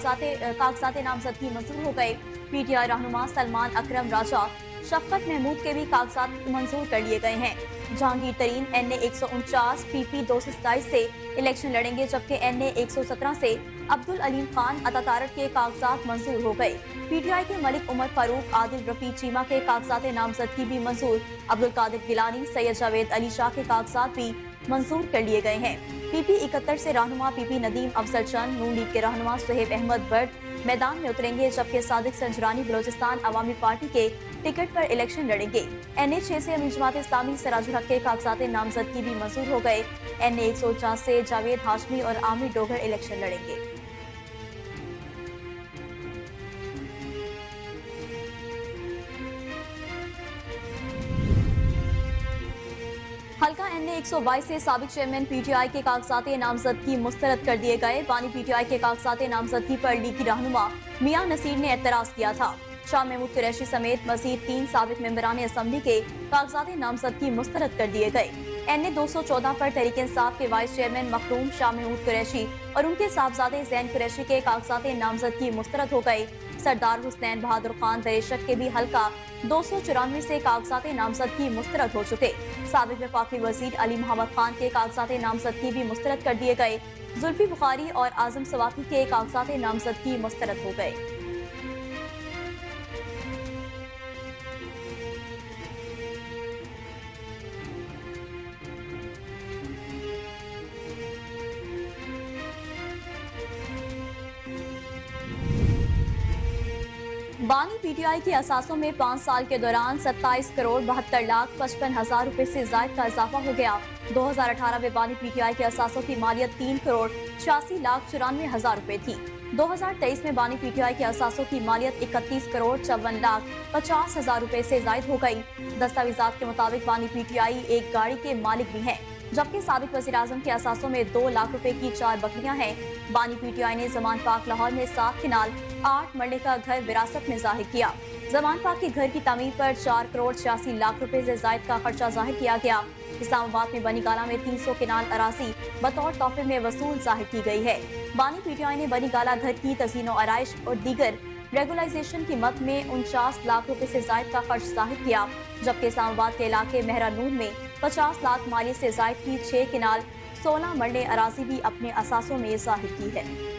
कागजात नामजदगी मंजूर हो गए। पीटीआई रहनुमा सलमान अकरम राजा शफकत महमूद के भी कागजात मंजूर कर लिए गए हैं। जहांगीर तरीन NA 149 PP 227 से इलेक्शन लड़ेंगे, जबकि NA 117 से अब्दुल अलीम खान अतातारट के कागजात मंजूर हो गए। पीटीआई के मलिक उमर फारूक आदिल रफी चीमा के कागजात नामजदगी भी मंजूर। अब्दुल कादिर गिलानी सैयद जावेद अली शाह के कागजात भी मंजूर कर लिए गए हैं। PP 71 से रहनुमा PP नदीम अफजल चंद, नून लीग के रहनुमा सुहेब अहमद बर्द मैदान में उतरेंगे, जबकि सादिक संजरानी बलोचिस्तान अवामी पार्टी के टिकट पर इलेक्शन लड़ेंगे। NA 6 से अमीर जमात इस्लामी सिराजुल हक के कागजात नामजदगी भी मंजूर हो गए। NA 149 से जावेद हाशमी और आमिर डोगर इलेक्शन लड़ेंगे। हल्का NA 122 से साबिक चेयरमैन PTI के कागजात नामजदगी मुस्तरद कर दिए गए। बानी PTI के कागजात नामजदगी पर लीगी रहनुमा मियां नसीर ने एतराज किया था। शाह महमूद कुरैशी समेत मजीद 3 साबिक मेंबरान असम्बली के कागजात नामजदगी मुस्तरद कर दिए गए। NA 214 पर तहरीक इंसाफ के वाइस चेयरमैन मखदूम शाह महमूद कुरैशी और उनके साहबजादे जैन कुरैशी के कागजात नामजदगी मुस्तरद हो गए। सरदार हुसैन बहादुर खान दरेशक के भी हल्का 294 से कागजात नामजदगी मुस्तरद हो चुके। साबिक वफाकी वजीर अली मोहम्मद खान के कागजात नामजदगी भी मुस्तरद कर दिए गए। जुल्फी बुखारी और आजम सवाकी के कागजात नामजदगी मुस्तरद हो गए। बानी PTI के असासों में 5 साल के दौरान 27 करोड़ 72 लाख 55 हजार रुपए से जायद का इजाफा हो गया। 2018 में बानी PTI के असासों की मालियत 3 करोड़ 86 लाख 94 हजार रुपए थी। 2023 में बानी PTI के असासों की मालियत 31 करोड़ 54 लाख 50 हजार रुपए से जायद हो गई। दस्तावेजात के मुताबिक बानी PTI एक गाड़ी के मालिक भी हैं, जबकि साबिक वज़ीर आज़म के असासों में 2 लाख रुपए की 4 बकरियां हैं। बानी PTI ने जमान पाक लाहौर में 7 किनाल 8 मरले का घर विरासत में जाहिर किया। जमान पाक के घर की तामीर पर 4 करोड़ 86 लाख रुपए से जायद का खर्चा जाहिर किया गया। इस्लामाबाद में बनी गाला में 300 किनाल अराजी बतौर तोहफे में वसूल जाहिर की गई है। बानी PTI ने बनी गाला घर की तज़ीनो आराइश और दीगर रेगुलाइजेशन की मद में 49 लाख रुपए से जायद का खर्च जाहिर किया, जबकि इस्लामाबाद के इलाके मेहरानून में 50 लाख माली से जायद की 6 किनाल 16 मरले अराजी भी अपने असासों में जाहिर की है।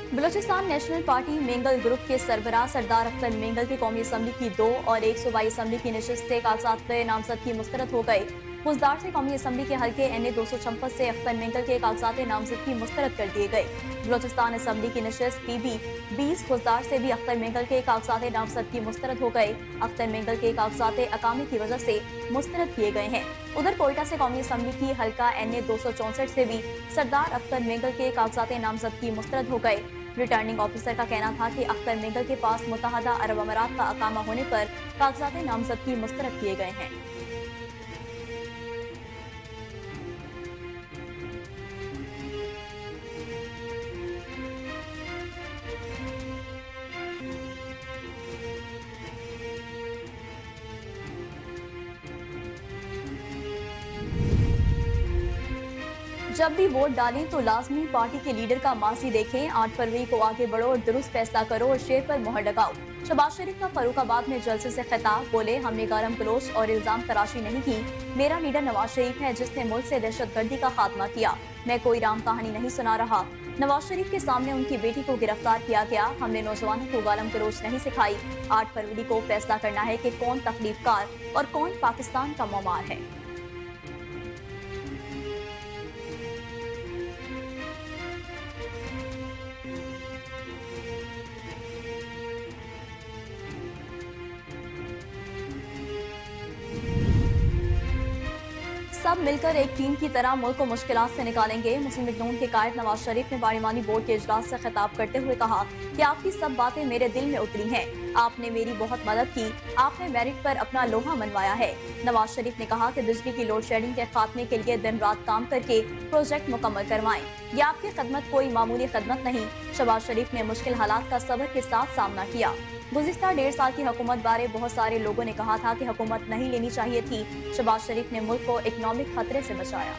Balochistan national party Mengal group के सरबराह सरदार अख्तर मेंगल की कौमी असम्बली की 2 और 122 असम्बली की नशिस्तें कागजात नामजदगी मुस्तरद हो गए। फौजदार से कौमी असम्बली के हल्के NA 256 से अख्तर मेंगल के कागजात नामजदगी मुस्तरद कर दिए गए। बलोचिस्तान असम्बली की नशिस्त PB 20 फौजदार से भी अख्तर मेंगल के कागजात नामजदगी मुस्तरद हो गए। अख्तर मेंगल के कागजात अकामी की वजह से मुस्तरद किए गए हैं। उधर कोयटा से कौमी असम्बली की हल्का NA 264 से भी सरदार अख्तर मेंगल के कागजात नामजदगी मुस्तरद हो गए। रिटर्निंग ऑफिसर का कहना था कि अख्तर मेंगल के पास मुत्तहदा अरब अमारात का अकामा होने पर कागजात नामजदगी मुस्तरद किए गए हैं। जब भी वोट डालें तो लाजमी पार्टी के लीडर का माजी देखें। 8 फरवरी को आगे बढ़ो और दुरुस्त फैसला करो और शेर पर मुहर लगाओ। शहबाज शरीफ का फर्रुखाबाद में जलसे से खिताब, बोले हमने गारम गलोच और इल्जाम तराशी नहीं की। मेरा लीडर नवाज शरीफ है जिसने मुल्क से दहशतगर्दी का खात्मा किया। मैं कोई राम कहानी नहीं सुना रहा। नवाज शरीफ के सामने उनकी बेटी को गिरफ्तार किया गया। हमने नौजवानों को गालम गलोच नहीं सिखाई। 8 फरवरी को फैसला करना है कि कौन तकलीफकार और कौन पाकिस्तान का ममार है। सब मिलकर एक टीम की तरह मुल्क को मुश्किलात से निकालेंगे। मुस्लिम लीग नून के कायद नवाज शरीफ ने पार्लिमानी बोर्ड के इजलास से खिताब करते हुए कहा कि आपकी सब बातें मेरे दिल में उतरी हैं। आपने मेरी बहुत मदद की, आपने मेरिट पर अपना लोहा मनवाया है। नवाज शरीफ ने कहा कि बिजली की लोड शेडिंग के खात्मे के लिए दिन रात काम करके प्रोजेक्ट मुकम्मल करवाएं। ये आपकी खदमत कोई मामूली खदमत नहीं। शहबाज शरीफ ने मुश्किल हालात का सब्र के साथ सामना किया। गुज़िश्ता 1.5 साल की हुकूमत बारे बहुत सारे लोगों ने कहा था कि हुकूमत नहीं लेनी चाहिए थी। शहबाज शरीफ ने मुल्क को इकोनॉमिक खतरे से बचाया।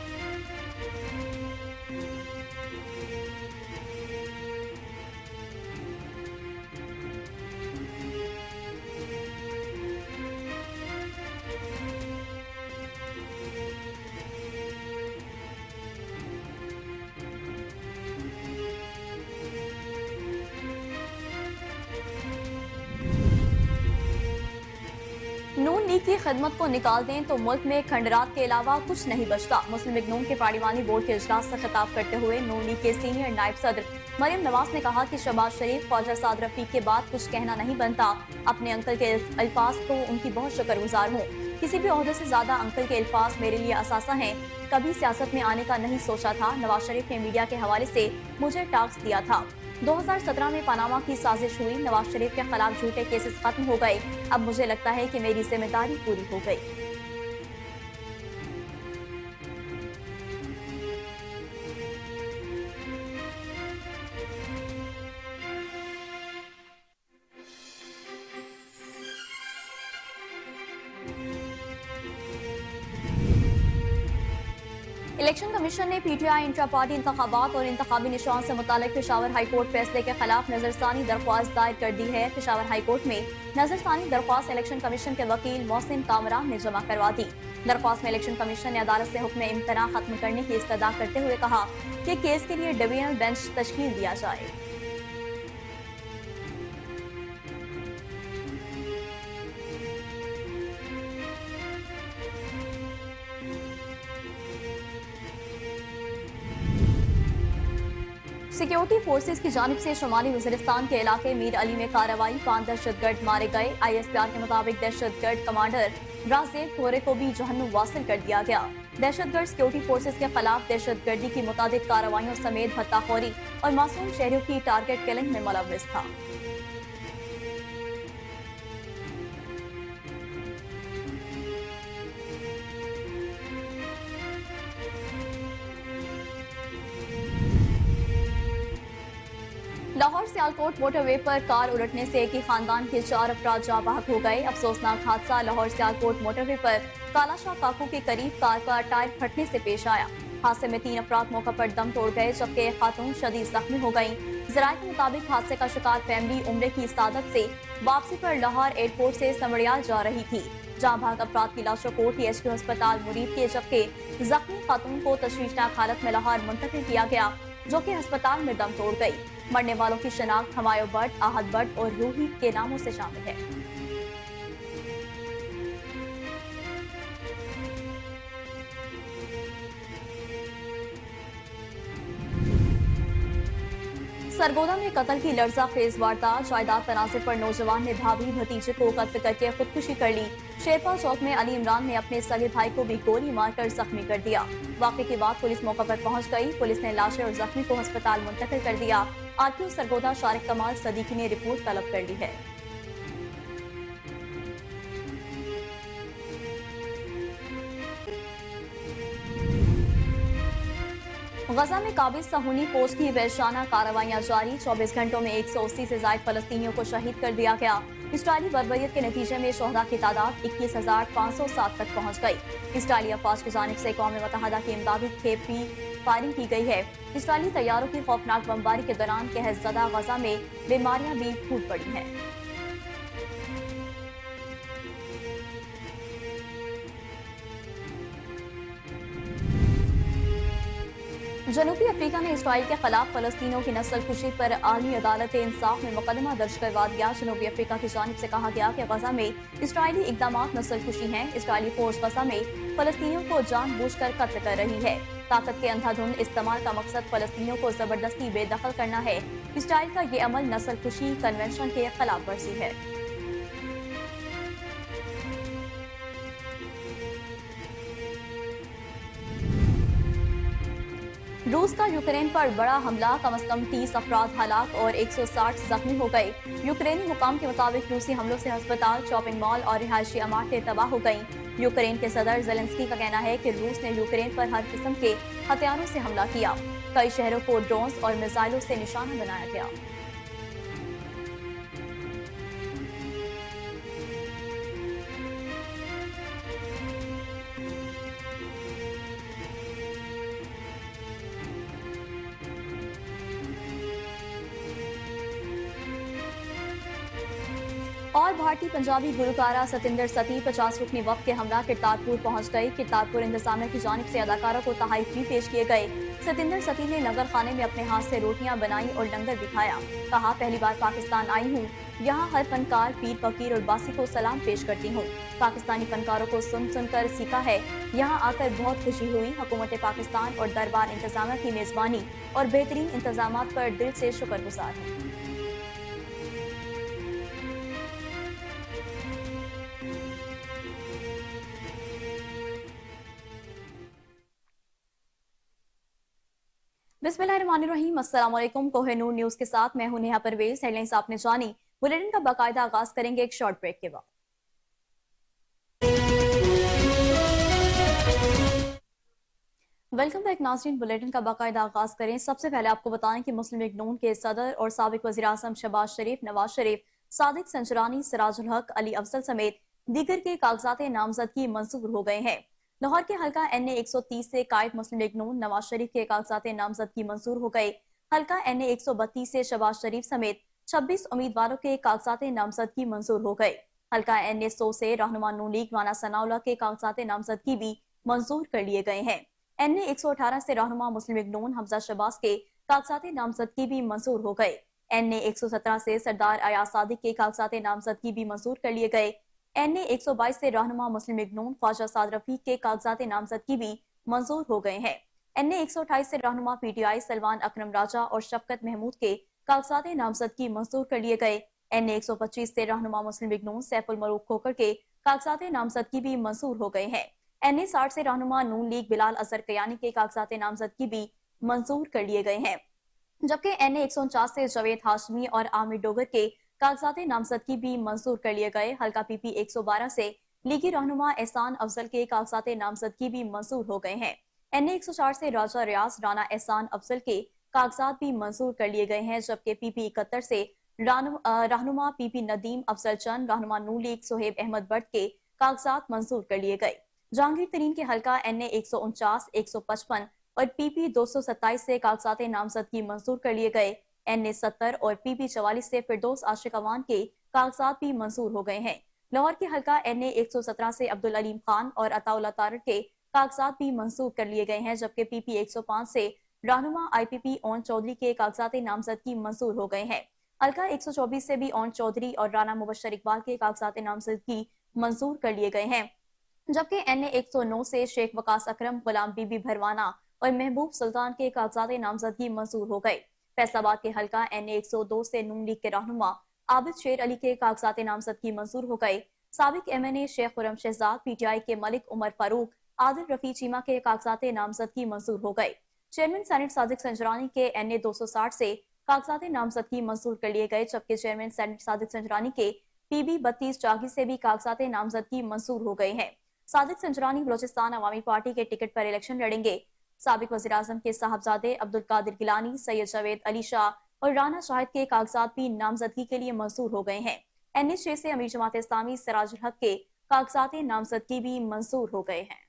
नून लीग की खिदमत को निकाल दें तो मुल्क में खंडरात के अलावा कुछ नहीं बचता। मुस्लिम लीग नून के पार्लिमानी बोर्ड के इजलास से खिताब करते हुए नून लीग के सीनियर नायब सदर मरियम नवाज ने कहा कि शहबाज शरीफ, ख्वाजा साद रफीक के बाद कुछ कहना नहीं बनता। अपने अंकल के अल्फाज को उनकी बहुत शुक्रगुजार हूँ। किसी भी ओहदे से ज्यादा अंकल के अल्फाज मेरे लिए असासा हैं। कभी सियासत में आने का नहीं सोचा था। नवाज शरीफ ने मीडिया के हवाले से मुझे टास्क दिया था। 2017 में पनामा की साजिश हुई। नवाज शरीफ के खिलाफ झूठे केसेस खत्म हो गए। अब मुझे लगता है कि मेरी जिम्मेदारी पूरी हो गई। इलेक्शन कमीशन ने पीटीआई इंट्रा पार्टी इंतखाबात और इंतखाबी निशान से मुतालिक पेशावर हाई कोर्ट फैसले के खिलाफ नजरसानी दरख्वास्त दायर कर दी है। पेशावर हाई कोर्ट में नजरसानी दरख्वास्त इलेक्शन कमीशन के वकील मोहसिन कामरान ने जमा करवा दी। दरख्वास्त में इलेक्शन कमीशन ने अदालत से हुक्म इम्तना खत्म करने की इस्तदा करते हुए कहा कि केस के लिए डिवीजनल बेंच तश्कील दिया जाए। सिक्योरिटी फोर्सेस की जानिब से शुमाली वज़ीरिस्तान के इलाके मीर अली में कार्रवाई। 5 दहशतगर्द मारे गए। ISPR के मुताबिक दहशतगर्द कमांडर राजेब कोरे को भी जहन्नुम वासिल कर दिया गया। दहशतगर्द सिक्योरिटी फोर्सेस के खिलाफ दहशतगर्दी की मुतादिद कार्रवाइयों समेत भत्ताखोरी और मासूम शहरियों की टारगेट किलिंग में मुलव्विस था। लाहौर सियालकोट मोटरवे पर कार उलटने से एक ही खानदान के 4 अफराद जाँ बहक हो गए। अफसोसनाक हादसा लाहौर सियालकोट मोटरवे पर कालाशाह काकू के करीब कार का टायर फटने से पेश आया। हादसे में 3 अफराद मौके पर दम तोड़ गए, जबकि एक खातून शदीद जख्मी हो गयी। ज़राए के मुताबिक हादसे का शिकार फैमिली उम्रे की इस्तादत से वापसी पर लाहौर एयरपोर्ट से समड़ियाल जा रही थी। जहाँ भाग अफराद की लाशों को THQ अस्पताल मुरीद किए, जबकि जख्मी खातून को तशवीशनाक हालत में लाहौर मुंतकिल किया गया, जो कि अस्पताल में दम तोड़ गई। मरने वालों की शनाख्त हमायो भट्ट, आहत भट्ट और रूही के नामों से शामिल है। सरगोदा में कत्ल की लर्जा खेज वारदात। जायदाद तनाज़े पर नौजवान ने भाभी भतीजे को कत्ल करके खुदकुशी कर ली। शेरपा चौक में अली इमरान ने अपने सगे भाई को भी गोली मारकर जख्मी कर दिया। वाक़े के बाद पुलिस मौके पर पहुंच गई। पुलिस ने लाशें और जख्मी को अस्पताल मुंतकिल कर दिया। RPO सरगोदा शारिक कमाल सदीकी ने रिपोर्ट तलब कर ली है। गजा में काबिज सहूनी फौज की वहशाना कार्रवाइयां जारी। 24 घंटों में 180 से ज्यादा फलस्तीनियों को शहीद कर दिया गया। इसराइली बर्बरियत के नतीजे में शोहदा की तादाद 21,507 तक पहुंच गई। इसराइली अफवाज की जानिब से अक़वाम मुत्तहिदा की इमदादी खेप भी फायरिंग की गई है। इसराइली तैयारों की खौफनाक बमबारी के दौरान कहरज़दा गजा में बीमारियां भी फूट पड़ी हैं। जनूबी अफ्रीका ने इसराइल के खिलाफ फलस्तीनियों की नस्ल कुशी पर आलमी अदालत इंसाफ में मुकदमा दर्ज करवा दिया। जनूबी अफ्रीका की जानिब से कहा गया कि गजा में इसराइली इकदामात नस्ल कुशी हैं। इसराइली फौज गजा में फलस्तीनियों को जानबूझकर कत्ल कर रही है। ताकत के अंधाधुंध इस्तेमाल का मकसद फलस्तीनियों को जबरदस्ती बेदखल करना है। इसराइल का ये अमल नस्ल कुशी कन्वेंशन के खिलाफ वर्जी है। रूस का यूक्रेन पर बड़ा हमला, कम से कम 30 अफराद हलाक और 160 जख्मी हो गए। यूक्रेनी हुकाम के मुताबिक रूसी हमलों से अस्पताल, शॉपिंग मॉल और रिहायशी इमारतें तबाह हो गईं। यूक्रेन के सदर जेलेंस्की का कहना है कि रूस ने यूक्रेन पर हर किस्म के हथियारों से हमला किया। कई शहरों को ड्रोन्स और मिसाइलों से निशाना बनाया गया। और भारतीय पंजाबी गुलकारा सतिंदर सती 50 रुकनी वफ्द के हमरा करतारपुर पहुंच गई। करतारपुर इंतजामिया की जानिब से अदाकारों को तोहफे भी पेश किए गए। सतिंदर सती ने लंगर खाने में अपने हाथ से रोटियां बनाई और लंगर भी खाया। कहा, पहली बार पाकिस्तान आई हूँ, यहाँ हर फनकार, पीर फकीर और बासी को सलाम पेश करती हूँ। पाकिस्तानी फनकारों को सुन सुनकर सीखा है, यहाँ आकर बहुत खुशी हुई। हुकूमत पाकिस्तान और दरबार इंतजामिया की मेजबानी और बेहतरीन इंतजाम पर दिल से शुक्रगुजार है। बिस्मिल्लाहिर्रहमानिर्रहीम, अस्सलाम वालेकुम। कोहिनूर न्यूज के साथ मैं हूं नेहा परवेज। हेडलाइंस आपने जानी। बुलेटिन का बाकायदा आगाज करेंगे एक शॉर्ट ब्रेक के बाद। वेलकम बैक नाज़रीन। बुलेटिन का बाकायदा आगाज करें। सबसे पहले आपको बताएं कि मुस्लिम लीग नून के सदर और साबिक वज़ीर आज़म शहबाज शरीफ, नवाज शरीफ, सादिक संजरानी, सिराजुल हक, अली अफजल समेत दीगर के कागजात नामजदगी मंजूर हो गए हैं। लाहौर के हल्का NA 130 से कायद मुस्लिम लीग नून नवाज शरीफ के कागजात नामजदगी मंजूर हो गए। हल्का NA 132 से शहबाज शरीफ समेत 26 उम्मीदवारों के कागजात नामजदगी मंजूर हो गए। हल्का NA 100 से रहनुमा नून लीग राना सनाउल्लाह के कागजात नामजदगी भी मंजूर कर लिए गए हैं। NA 118 से रहनुमा मुस्लिम लीग नून हमजा शहबाज के कागजात नामजदगी भी मंजूर हो गए। NA 117 से सरदार अयाज सादिक के कागजात नामजदगी भी मंजूर कर लिए गए। NA 122 से रहनुमा मुस्लिम लीग नून ख्वाजा साद रफीक के कागजात नामजदगी भी मंजूर हो गए हैं। NA 128 से रहनुमा PTI सलमान अकरम राजा और शफकत महमूद के कागजात नामजदगी मंजूर कर लिए गए। NA 125 से रहनुमा मुस्लिम लीग नून सैफुल मरूफ खोकर के कागजात नामजदगी भी मंजूर हो गए हैं। NA 60 से रहनुमा नून लीग बिलाल अजहर कयानी के कागजात नामजदगी भी मंजूर कर लिए गए हैं। जबकि NA 149 से जवेद हाशमी और आमिर डोगर के कागजात नामजदगी भी मंजूर कर लिए गए। हल्का PP 112 से लीगी रहनुमा एहसान अफजल के कागजात नामजदगी भी मंजूर हो गए हैं। NA 104 से राजा रियाज राना एहसान अफजल के कागजात भी मंजूर कर लिए गए हैं। जबकि PP 71 से रहनुमा PP नदीम अफजल चंद रहनुमा नून लीग सोहेब अहमद भट्ट के कागजात मंजूर कर लिए गए। जहांगीर तरीन के हल्का NA 149, 155 और PP 227 से कागजात नामजदगी मंजूर कर लिए गए। NA 70 और PP 44 से फिरदौस आशिक अवान के कागजात भी मंजूर हो गए हैं। लाहौर के हल्का NA 117 से अब्दुल अलीम खान और अताउल्लाह तारड़ के कागजात भी मंजूर कर लिए गए हैं। जबकि PP 105 से रहनुमा IPP ओन चौधरी के कागजात नामजदगी मंजूर हो गए हैं। हल्का 124 से भी ओन चौधरी और राना मुबशर इकबाल के कागजात नामजदगी मंजूर कर लिए गए हैं। जबकि NA 109 से शेख वकास अकरम, गुलाम बीबी भरवाना और महबूब सुल्तान के कागजात नामजदगी मंजूर हो गए। फैसलाबाद के हल्का NA 102 से नून लीग के रहनुमा आबिद शेर अली के कागजात नामजदगी मंजूर हो गए। साबिक MNA शेख खुरम शहजाद, PTI के मलिक उमर फारूक, आदिल रफी चीमा के कागजात नामजदगी मंजूर हो गए। चेयरमैन सेनेट सादिक संजरानी के NA 260 से कागजात नामजदगी मंजूर कर लिए गए। जबकि चेयरमैन सेनेट सादिक संजरानी के PB 32 जागी से भी कागजात नामजदगी मंजूर हो गए हैं। सादिक संजरानी बलोचिस्तान अवामी पार्टी के टिकट पर इलेक्शन लड़ेंगे। साबिक वज़ीर आज़म के साहबजादे अब्दुल कादिर गिलानी, सैयद जावेद अली शाह और राना शाहिद के कागजात भी नामजदगी के लिए मंजूर हो गए हैं। NA 6 से अमीर जमात इस्लामी सिराजुल हक के कागजात नामजदगी भी मंजूर हो गए हैं।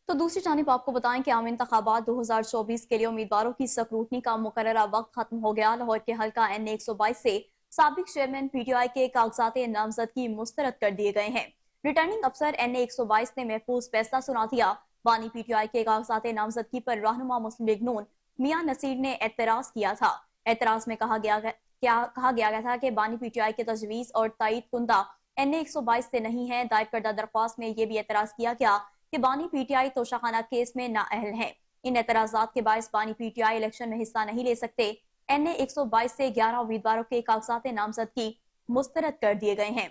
तो दूसरी जानिब आपको बताएं कि आम इंतखाबात 2024 के लिए उम्मीदवारों की स्क्रूटनी का मुकर्ररा वक्त खत्म हो गया। लाहौर के हल्का NA 122 से साबिक चेयरमैन PTI के कागजात नामजदगी मुस्तरद कर दिए गए हैं। रिटर्निंग अफसर NA 122 ने महफूज फैसला सुना दिया। बानी PTI के कागजात नामजदगी पर रहनुमा मुस्लिम लीग नून मियां नसीर ने एतराज किया था। एतराज में कहा गया था कि बानी PTI के तजवीज और तायद कुंदा NA 122 से नहीं है। दायर करदा दरख्वास्त में यह भी एतराज किया गया कि बानी PTI तोशाखाना केस में नाअहल है। ان اعتراضات کے باعث بانی پی ٹی آئی الیکشن میں حصہ نہیں لے سکتے۔ این اے 122 سے 11 امیدواروں کے کاغذات نامزدگی مسترد کر دیے گئے ہیں۔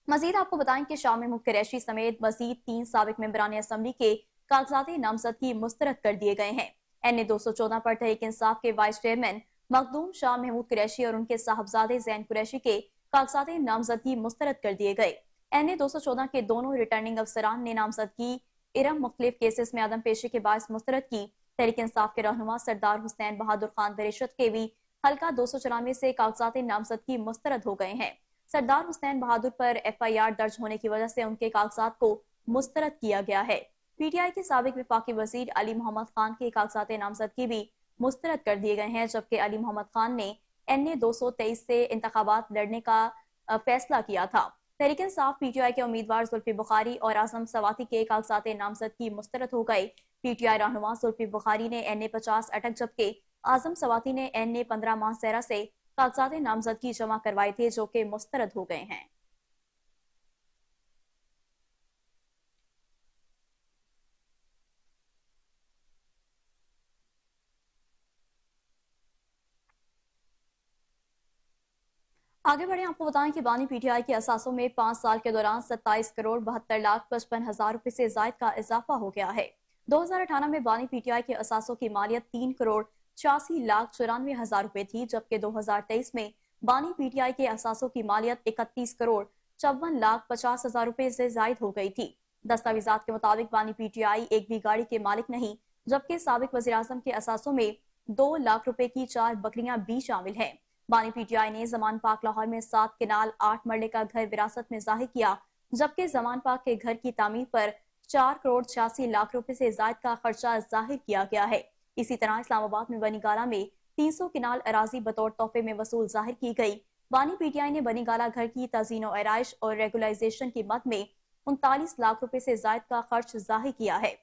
مزید آپ کو بتائیں کہ شاہ محمود قریشی سمیت مزید 3 سابق ممبران اسمبلی کے کاغذات نامزدگی مسترد کر دیے گئے ہیں۔ این اے 214 پر تحریک انصاف کے وائس چیئرمین مخدوم شاہ محمود قریشی اور ان کے صاحبزادے زین قریشی کے کاغذات نامزدگی مسترد کر دیے گئے۔ این اے 214 کے دونوں ریٹرننگ افسران نے نامزدگی ارم مختلف کیسز میں عدم پیشی کے باعث مسترد کی۔ تحریک انصاف کے رہنما سردار حسین بہادر خان دریشت کے بھی حلقہ 294 سے کاغذات نامزدگی مسترد ہو گئے ہیں۔ سردار حسین بہادر پر ایف آئی آر درج ہونے کی وجہ سے ان کے کاغذات کو مسترد کیا گیا ہے۔ پی ٹی آئی کے سابق وفاقی وزیر علی محمد خان کے کاغذات نامزدگی بھی مسترد کر دیے گئے ہیں، جبکہ علی محمد خان نے این اے 223 سے انتخابات لڑنے کا فیصلہ کیا تھا۔ Tehreek Insaf P T I کے امیدوار زلفی بخاری اور اعظم سواتی کے کاغذات نامزدگی مسترد ہو گئے۔ پی ٹی آئی رہنما زلفی بخاری نے این اے 50 اٹک جبکہ اعظم سواتی نے این اے 15 ماہ سیرا سے کاغذات نامزدگی جمع کروائے تھے، جو کہ مسترد ہو گئے ہیں۔ آگے بڑھیں، آپ کو بتائیں کہ بانی پی ٹی آئی کے اثاثوں میں 5 سال کے دوران 27 کروڑ 72 لاکھ 55 ہزار روپے سے زائد کا اضافہ ہو گیا ہے۔ 2018 میں بانی پی ٹی آئی کے اثاثوں کی مالیت 3 کروڑ 86 لاکھ 94 ہزار روپے تھی، جبکہ 2023 میں بانی پی ٹی آئی کے اثاثوں کی مالیت 31 کروڑ 54 لاکھ 50 ہزار روپے سے زائد ہو گئی تھی۔ دستاویزات کے مطابق بانی پی ٹی آئی ایک بھی گاڑی کے مالک نہیں، جبکہ سابق وزیراعظم کے اثاثوں میں 2 لاکھ روپے کی 4 بکریاں بھی شامل ہیں۔ بانی پی ٹی آئی نے زمان پاک لاہور میں 7 کنال 8 مرلے کا گھر وراثت میں ظاہر کیا، جبکہ زمان پاک کے گھر کی تعمیر پر 4 کروڑ 86 لاکھ روپے سے زائد کا خرچہ ظاہر کیا گیا ہے۔ اسی طرح اسلام آباد میں بنی گالہ میں 300 کنال اراضی بطور تحفے میں وصول ظاہر کی گئی۔ بانی پی ٹی آئی نے بنی گالہ گھر کی تزئین و آرائش اور ریگولائزیشن کی مد میں 39 لاکھ روپے سے زائد کا خرچ ظاہر کیا ہے،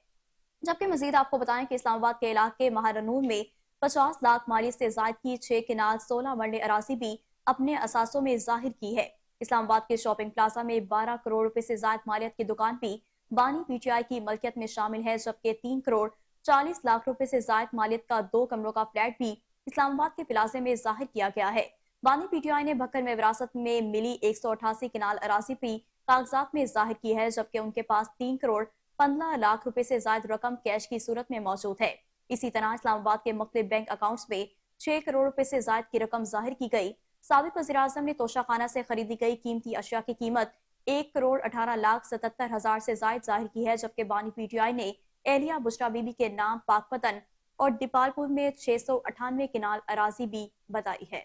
جبکہ مزید آپ کو بتائیں کہ اسلام آباد کے علاقے مہارنور میں 50 لاکھ مالیت سے زائد کی 6 کنال 16 مرلے اراضی بھی اپنے اثاثوں میں ظاہر کی ہے۔ اسلام آباد کے شاپنگ پلازا میں 12 کروڑ روپے سے زائد مالیت کی دکان بھی بانی پی ٹی آئی کی ملکیت میں شامل ہے، جبکہ 3 کروڑ 40 لاکھ روپے سے زائد مالیت کا 2 کمروں کا فلیٹ بھی اسلام آباد کے پلازے میں ظاہر کیا گیا ہے۔ بانی پی ٹی آئی نے بھکر میں وراثت میں ملی 188 کنال اراضی بھی کاغذات میں ظاہر کی ہے، جبکہ ان کے پاس 3 کروڑ 15 لاکھ روپے سے زائد رقم کیش کی صورت میں موجود ہے۔ اسی طرح اسلام آباد کے مختلف بینک اکاؤنٹس میں 6 کروڑ روپے سے زائد کی رقم ظاہر کی گئی۔ سابق وزیراعظم نے توشہ خانہ سے خریدی گئی قیمتی اشیاء کی قیمت 1 کروڑ 18 لاکھ 77 ہزار سے زائد ظاہر کی ہے، جبکہ بانی پی ٹی آئی نے اہلیہ بشرا بی بی کے نام پاک پتن اور دیپال پور میں 698 کنال اراضی بھی بتائی ہے۔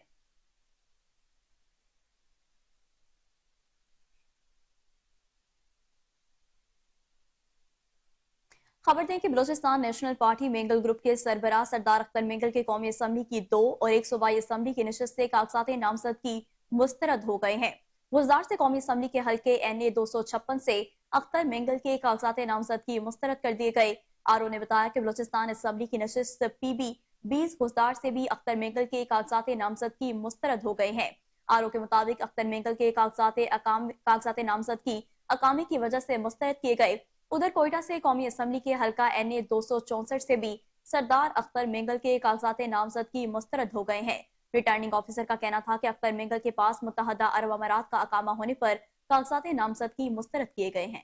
خبر دیں کہ Balochistan national party Mengal group کے سربراہ سردار اختر مینگل کے قومی اسمبلی کی 2 اور 122 اسمبلی کی نشست سے کاغذات نامزدگی مسترد ہو گئے ہیں۔ گزدار سے قومی اسمبلی کے حلقے این اے 256 سے اختر مینگل کے کاغذات نامزدگی مسترد کر دیے گئے۔ آر او نے بتایا کہ بلوچستان اسمبلی کی نشست پی بی 20 گزدار سے بھی اختر مینگل کے کاغذات نامزدگی مسترد ہو گئے ہیں۔ آر او کے مطابق اختر مینگل کے کاغذات نامزدگی اقامے کی وجہ سے مسترد کیے گئے۔ ادھر کوئٹہ سے قومی اسمبلی کے حلقہ این اے 264 سے بھی سردار اختر مینگل کے کاغذات نامزدگی مسترد ہو گئے ہیں۔ ریٹرننگ آفیسر کا کہنا تھا کہ اختر مینگل کے پاس متحدہ عرب امارات کا اقامہ ہونے پر کاغذات نامزدگی مسترد کیے گئے ہیں۔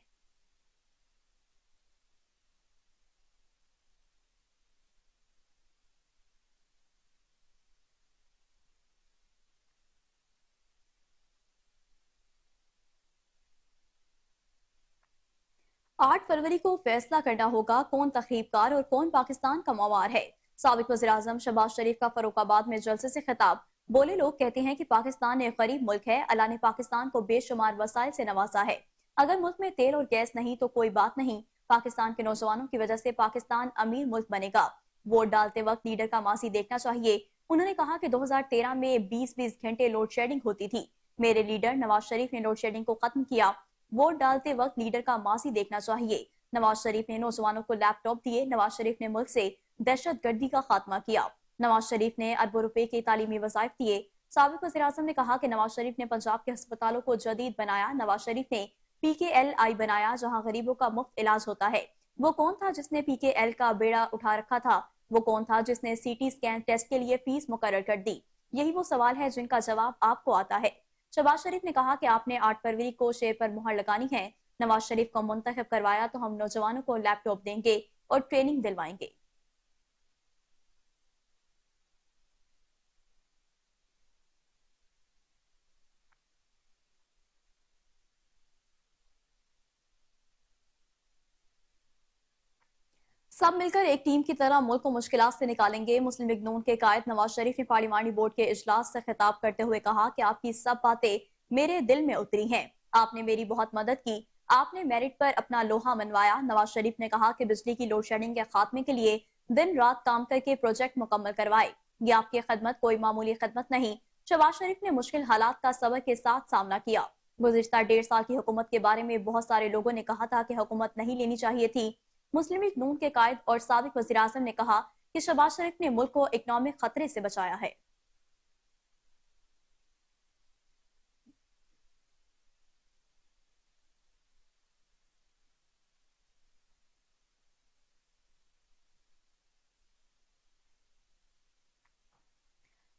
8 فروری کو فیصلہ کرنا ہوگا کون تخریب کار اور کون پاکستان کا موار ہے۔ سابق وزیراعظم شہباز شریف کا فاروق آباد میں جلسے سے خطاب۔ بولے لوگ کہتے ہیں کہ پاکستان ایک غریب ملک ہے، اللہ نے پاکستان کو بے شمار وسائل سے نوازا ہے۔ اگر ملک میں تیل اور گیس نہیں تو کوئی بات نہیں، پاکستان کے نوجوانوں کی وجہ سے پاکستان امیر ملک بنے گا۔ ووٹ ڈالتے وقت لیڈر کا ماضی دیکھنا چاہیے۔ انہوں نے کہا کہ 2013 میں 20 گھنٹے لوڈ شیڈنگ ہوتی تھی۔ میرے لیڈر نواز شریف نے لوڈ شیڈنگ کو ختم کیا۔ ووٹ ڈالتے وقت لیڈر کا ماضی دیکھنا چاہیے۔ نواز شریف نے نوجوانوں کو لیپ ٹاپ دیے۔ نواز شریف نے ملک سے دہشت گردی کا خاتمہ کیا۔ نواز شریف نے اربوں روپے کے تعلیمی وظائف دیے۔ سابق وزیراعظم نے کہا کہ نواز شریف نے پنجاب کے ہسپتالوں کو جدید بنایا۔ نواز شریف نے پی کے ایل آئی بنایا جہاں غریبوں کا مفت علاج ہوتا ہے۔ وہ کون تھا جس نے PKL کا بیڑا اٹھا رکھا تھا؟ وہ کون تھا جس نے CT اسکین ٹیسٹ کے لیے فیس مقرر کر دی؟ یہی وہ سوال ہے جن کا جواب آپ کو آتا ہے۔ شہباز شریف نے کہا کہ آپ نے 8 فروری کو شیر پر مہر لگانی ہے۔ نواز شریف کو منتخب کروایا تو ہم نوجوانوں کو لیپ ٹاپ دیں گے اور ٹریننگ دلوائیں گے۔ سب مل کر ایک ٹیم کی طرح ملک کو مشکلات سے نکالیں گے۔ مسلم لیگ نون کے قائد نواز شریف نے پارلیمانی بورڈ کے اجلاس سے خطاب کرتے ہوئے کہا کہ آپ کی سب باتیں میرے دل میں اتری ہیں۔ آپ نے میری بہت مدد کی۔ آپ نے میرٹ پر اپنا لوہا منوایا۔ نواز شریف نے کہا کہ بجلی کی لوڈ شیڈنگ کے خاتمے کے لیے دن رات کام کر کے پروجیکٹ مکمل کوائے۔ یہ آپ کی خدمت کوئی معمولی خدمت نہیں۔ شہباز شریف نے مشکل حالات کا صبر کے ساتھ سامنا کیا۔ گزشتہ 1.5 سال کی حکومت کے بارے میں بہت سارے لوگوں نے کہا تھا کہ حکومت نہیں لینی چاہیے تھی۔ مسلم لیگ نون کے قائد اور سابق وزیر اعظم نے کہا کہ شہباز شریف نے ملک کو اکنامک خطرے سے بچایا ہے۔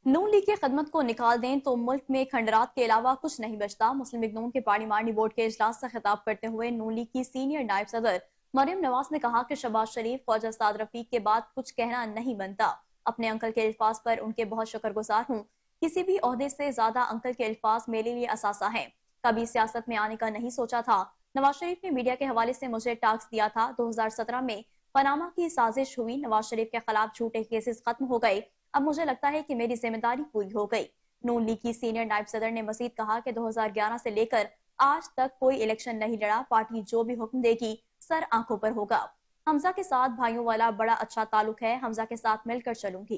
نون لیگ کی خدمت کو نکال دیں تو ملک میں کھنڈرات کے علاوہ کچھ نہیں بچتا۔ مسلم لیگ نون کے پارلیمانی بورڈ کے اجلاس سے خطاب کرتے ہوئے نون لیگ کی سینئر نائب صدر مریم نواز نے کہا کہ شہباز شریف خواجہ سعد رفیق کے بعد کچھ کہنا نہیں بنتا۔ اپنے انکل کے الفاظ پر ان کے بہت شکر گزار ہوں۔ کسی بھی عہدے سے زیادہ انکل کے الفاظ میرے لیے اثاثہ ہیں۔ کبھی سیاست میں آنے کا نہیں سوچا تھا۔ نواز شریف نے میڈیا کے حوالے سے مجھے ٹاسک دیا تھا۔ 2017 میں پاناما کی سازش ہوئی۔ نواز شریف کے خلاف جھوٹے کیسز ختم ہو گئے۔ اب مجھے لگتا ہے کہ میری ذمہ داری پوری ہو گئی۔ نون لیگ کی سینئر نائب صدر نے مزید کہا کہ 2011 سے لے کر آج تک کوئی الیکشن نہیں لڑا۔ پارٹی جو بھی حکم دے گی سر آنکھوں پر ہوگا۔ حمزہ کے ساتھ بھائیوں والا بڑا اچھا تعلق ہے۔ حمزہ کے ساتھ مل کر چلوں گی۔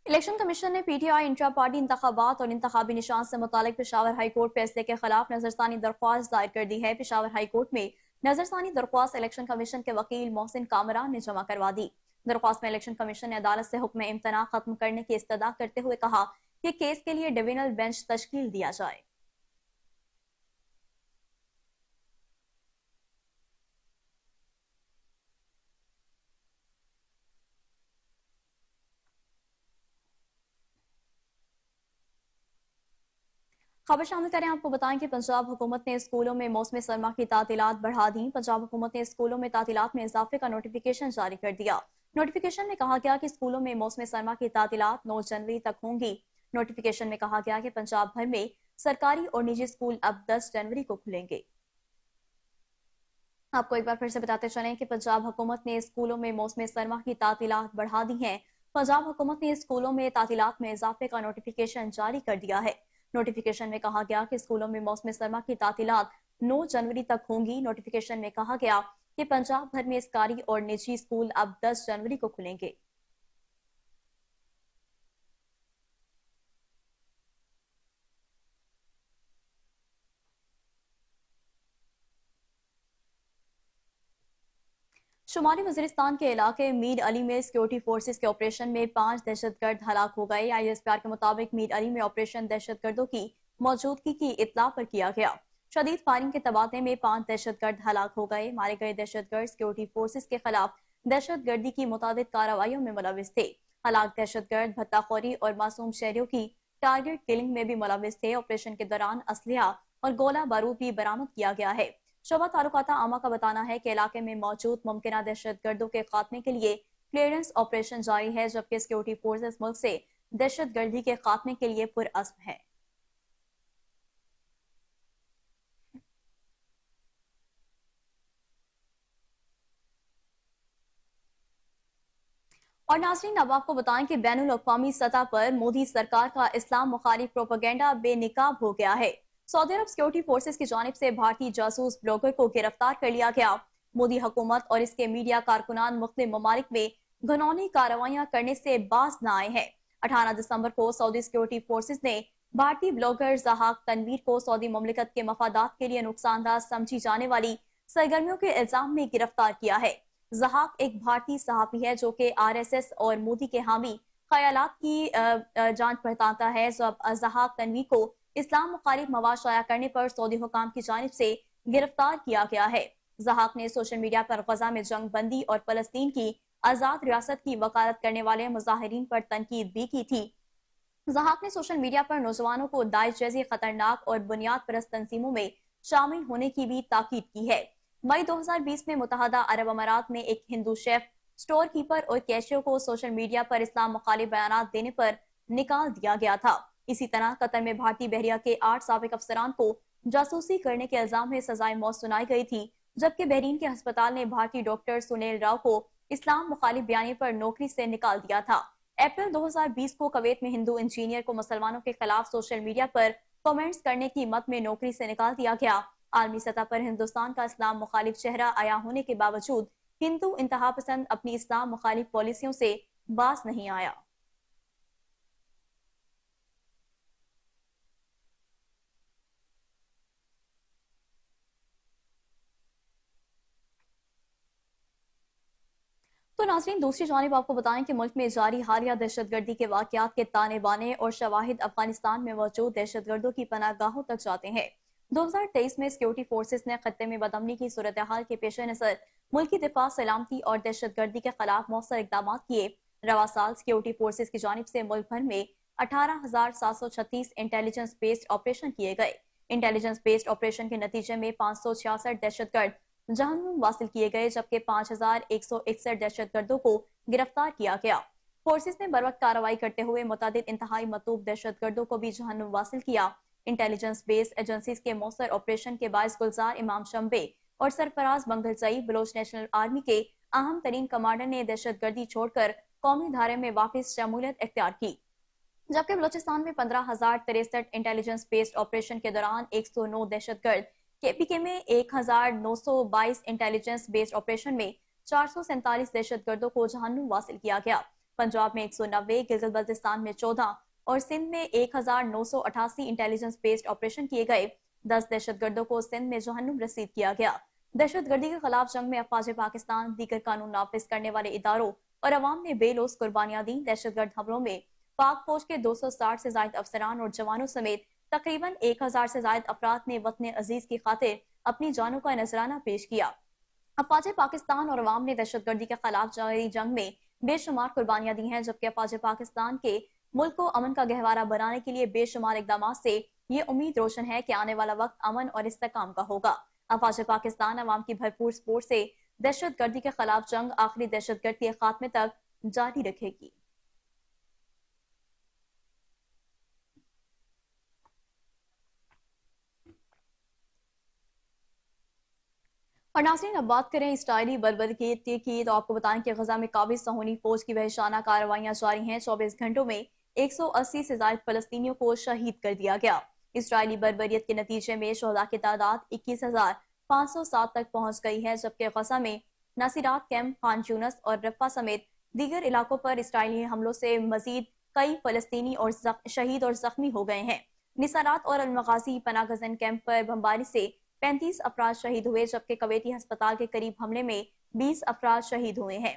الیکشن کمیشن نے PTI انٹرا پارٹی انتخابات اور انتخابی نشان سے متعلق پشاور ہائی کورٹ فیصلے کے خلاف نظرثانی درخواست دائر کر دی ہے۔ پشاور ہائی کورٹ میں نظرثانی درخواست الیکشن کمیشن کے وکیل محسن کامران نے جمع کروا دی۔ درخواست میں الیکشن کمیشن نے عدالت سے حکم امتناع ختم کرنے کی استدعا کرتے ہوئے کہا کہ کیس کے لیے ڈویژنل بینچ تشکیل دیا جائے۔ خبر شامل کریں، آپ کو بتائیں کہ پنجاب حکومت نے اسکولوں میں موسم سرما کی تعطیلات بڑھا دیں۔ پنجاب حکومت نے اسکولوں میں تعطیلات میں اضافے کا نوٹیفیکیشن جاری کر دیا۔ نوٹیفیکیشن میں کہا گیا کہ اسکولوں میں موسم سرما کی تعطیلات 9 جنوری تک ہوں گی۔ نوٹیفیکیشن میں کہا گیا کہ پنجاب بھر میں سرکاری اور نجی اسکول اب 10 جنوری کو کھلیں گے۔ آپ کو ایک بار پھر سے بتاتے چلیں کہ پنجاب حکومت نے اسکولوں میں موسم سرما کی تعطیلات بڑھا دی ہیں۔ پنجاب حکومت نے اسکولوں میں تعطیلات میں اضافے کا نوٹیفیکیشن جاری کر دیا ہے۔ نوٹیفیکیشن میں کہا گیا کہ اسکولوں میں موسم سرما کی تعطیلات 9 جنوری تک ہوں گی۔ نوٹیفیکیشن میں کہا گیا کہ پنجاب بھر میں سرکاری اور نجی اسکول اب 10 جنوری کو کھلیں گے۔ شمالی وزیرستان کے علاقے میر علی میں سیکورٹی فورسز کے آپریشن میں 5 دہشت گرد ہلاک ہو گئے۔ ISPR کے مطابق میر علی میں آپریشن دہشت گردوں کی موجودگی کی اطلاع پر کیا گیا۔ شدید فائرنگ کے تبادلے میں 5 دہشت گرد ہلاک ہو گئے۔ مارے گئے دہشت گرد سیکورٹی فورسز کے خلاف دہشت گردی کی متعدد کارروائیوں میں ملوث تھے۔ ہلاک دہشت گرد بھتہ خوری اور معصوم شہریوں کی ٹارگٹ کلنگ میں بھی ملوث تھے۔ آپریشن کے دوران اسلحہ اور گولہ بارود بھی برآمد کیا گیا ہے۔ شعبہ تعلقات عامہ کا بتانا ہے کہ علاقے میں موجود ممکنہ دہشت گردوں کے خاتمے کے لیے کلیئرنس آپریشن جاری ہے، جبکہ سیکورٹی فورسز ملک سے دہشت گردی کے خاتمے کے لیے پرعزم ہے۔ اور ناظرین، اب آپ کو بتائیں کہ بین الاقوامی سطح پر مودی سرکار کا اسلام مخالف پروپیگنڈا بے نقاب ہو گیا ہے۔ سعودی عرب سیکورٹی فورسز کی جانب سے بھارتی جاسوس بلاگر کو گرفتار کر لیا گیا۔ مودی حکومت اور اس کے میڈیا کارکنان مختلف ممالک میں گھناؤنی کارروائیاں کرنے سے باز نہ آئے ہیں۔ 18 دسمبر کو سعودی سیکورٹی فورسز نے بھارتی بلاگر زحاق تنویر کو سعودی مملکت کے مفادات کے لیے نقصان دہ سمجھی جانے والی سرگرمیوں کے الزام میں گرفتار کیا ہے۔ زحاق ایک بھارتی صحافی ہے جو کہ RSS اور مودی کے حامی خیالات کی جانچ بتاتا ہے زحاق تنوی کو اسلام مخالف مواد شائع کرنے پر سعودی حکام کی جانب سے گرفتار کیا گیا ہے۔ زحاق نے سوشل میڈیا پر غزہ میں جنگ بندی اور فلسطین کی آزاد ریاست کی وکالت کرنے والے مظاہرین پر تنقید بھی کی تھی۔ زحاق نے سوشل میڈیا پر نوجوانوں کو داعش جیسی خطرناک اور بنیاد پرست تنظیموں میں شامل ہونے کی بھی تاکید کی ہے۔ مئی 2020 میں متحدہ عرب امارات میں ایک ہندو شیف، سٹور کیپر اور کیشیو کو سوشل میڈیا پر اسلام مخالف بیانات دینے پر نکال دیا گیا تھا۔ اسی طرح قطر میں بھارتی بحریہ کے 8 سابق افسران کو جاسوسی کرنے کے الزام میں سزائے موت سنائی گئی تھی، جبکہ بحرین کے ہسپتال نے بھارتی ڈاکٹر سنیل راؤ کو اسلام مخالف بیانیے پر نوکری سے نکال دیا تھا۔ اپریل 2020 کو کویت میں ہندو انجینئر کو مسلمانوں کے خلاف سوشل میڈیا پر کمنٹس کرنے کی مد میں نوکری سے نکال دیا گیا۔ عالمی سطح پر ہندوستان کا اسلام مخالف چہرہ عیاں ہونے کے باوجود ہندو انتہا پسند اپنی اسلام مخالف پالیسیوں سے باز نہیں آیا۔ تو ناظرین، دوسری جانب آپ کو بتائیں کہ ملک میں جاری حالیہ دہشت گردی کے واقعات کے تانے بانے اور شواہد افغانستان میں موجود دہشت گردوں کی پناہ گاہوں تک جاتے ہیں۔ 2023 میں سیکیورٹی فورسز نے خطے میں بدامنی کی صورتحال کے پیش نظر ملکی دفاع، سلامتی اور دہشت گردی کے خلاف مؤثر اقدامات کیے۔ رواں سال سیکیورٹی فورسز کی جانب سے ملک بھر میں 18,736 انٹیلیجنس بیسڈ آپریشن کیے گئے۔ انٹیلیجنس بیسڈ آپریشن کے نتیجے میں 566 دہشت گرد جہنم واصل کیے گئے، جبکہ 5,161 دہشت گردوں کو گرفتار کیا گیا۔ فورسز نے بروقت کارروائی کرتے ہوئے متعدد انتہائی مطلوب دہشت گردوں کو بھی جہنم واصل کیا۔ انٹیلیجنس بیس ایجنسیز کے مؤثر آپریشن کے باعث گلزار امام شمبے اور سرفراز منگلزئی بلوچ نیشنل آرمی کے اہم ترین کمانڈر نے دہشت گردی چھوڑ کر قومی دھارے میں واپس شمولیت اختیار کی، جبکہ بلوچستان میں 15,063 انٹیلیجنس بیسڈ آپریشن کے دوران 109 دہشت گرد، کے پی کے میں 1,922 انٹیلیجنس بیسڈ آپریشن میں 447 دہشت گردوں کو جہنم واصل کیا گیا۔ پنجاب میں 190، گلگت بلتستان میں 14 اور سندھ میں 1,988 انٹیلیجنس بیسڈ آپریشن کیے گئے۔ 10 دہشت گردوں کو سندھ میں جہنم رسید کیا گیا۔ دہشت گردی کے خلاف جنگ میں افواج پاکستان، دیگر قانون نافذ کرنے والے اداروں اور عوام نے بے لوث قربانیاں دیں۔ دہشت گرد حملوں میں پاک فوج کے 260 سے زائد افسران اور جوانوں سمیت تقریباً 1,000 سے زائد افراد نے وطن عزیز کی خاطر اپنی جانوں کا نذرانہ پیش کیا۔ افواج پاکستان اور عوام نے دہشت گردی کے خلاف جاری جنگ میں بے شمار قربانیاں دی ہیں، جبکہ افواج پاکستان کے ملک کو امن کا گہوارہ بنانے کے لیے بے شمار اقدامات سے یہ امید روشن ہے کہ آنے والا وقت امن اور استحکام کا ہوگا۔ افواج پاکستان عوام کی بھرپور سپورٹ سے دہشت گردی کے خلاف جنگ آخری دہشت گرد کے خاتمے تک جاری رکھے گی۔ اور ناظرین، اب بات کریں اسرائیلی بربریت کی، تو آپ کو بتائیں کہ غزہ میں قابض صہیونی فوج کی وحشیانہ کارروائیاں جاری ہیں۔ 24 گھنٹوں میں 180 سے زائد فلسطینیوں کو شہید کر دیا گیا۔ اسرائیلی بربریت کے نتیجے میں شہداء کی تعداد 21,507 تک پہنچ گئی ہے، جبکہ غزہ میں ناصرات کیمپ، خان یونس اور رفح سمیت دیگر علاقوں پر اسرائیلی حملوں سے مزید کئی فلسطینی اور شہید اور زخمی ہو گئے ہیں۔ نصارات اور المغازی پناہ گزین کیمپ پر بمباری سے 35 افراد شہید ہوئے، جبکہ کویتی ہسپتال کے قریب حملے میں 20 افراد شہید ہوئے ہیں۔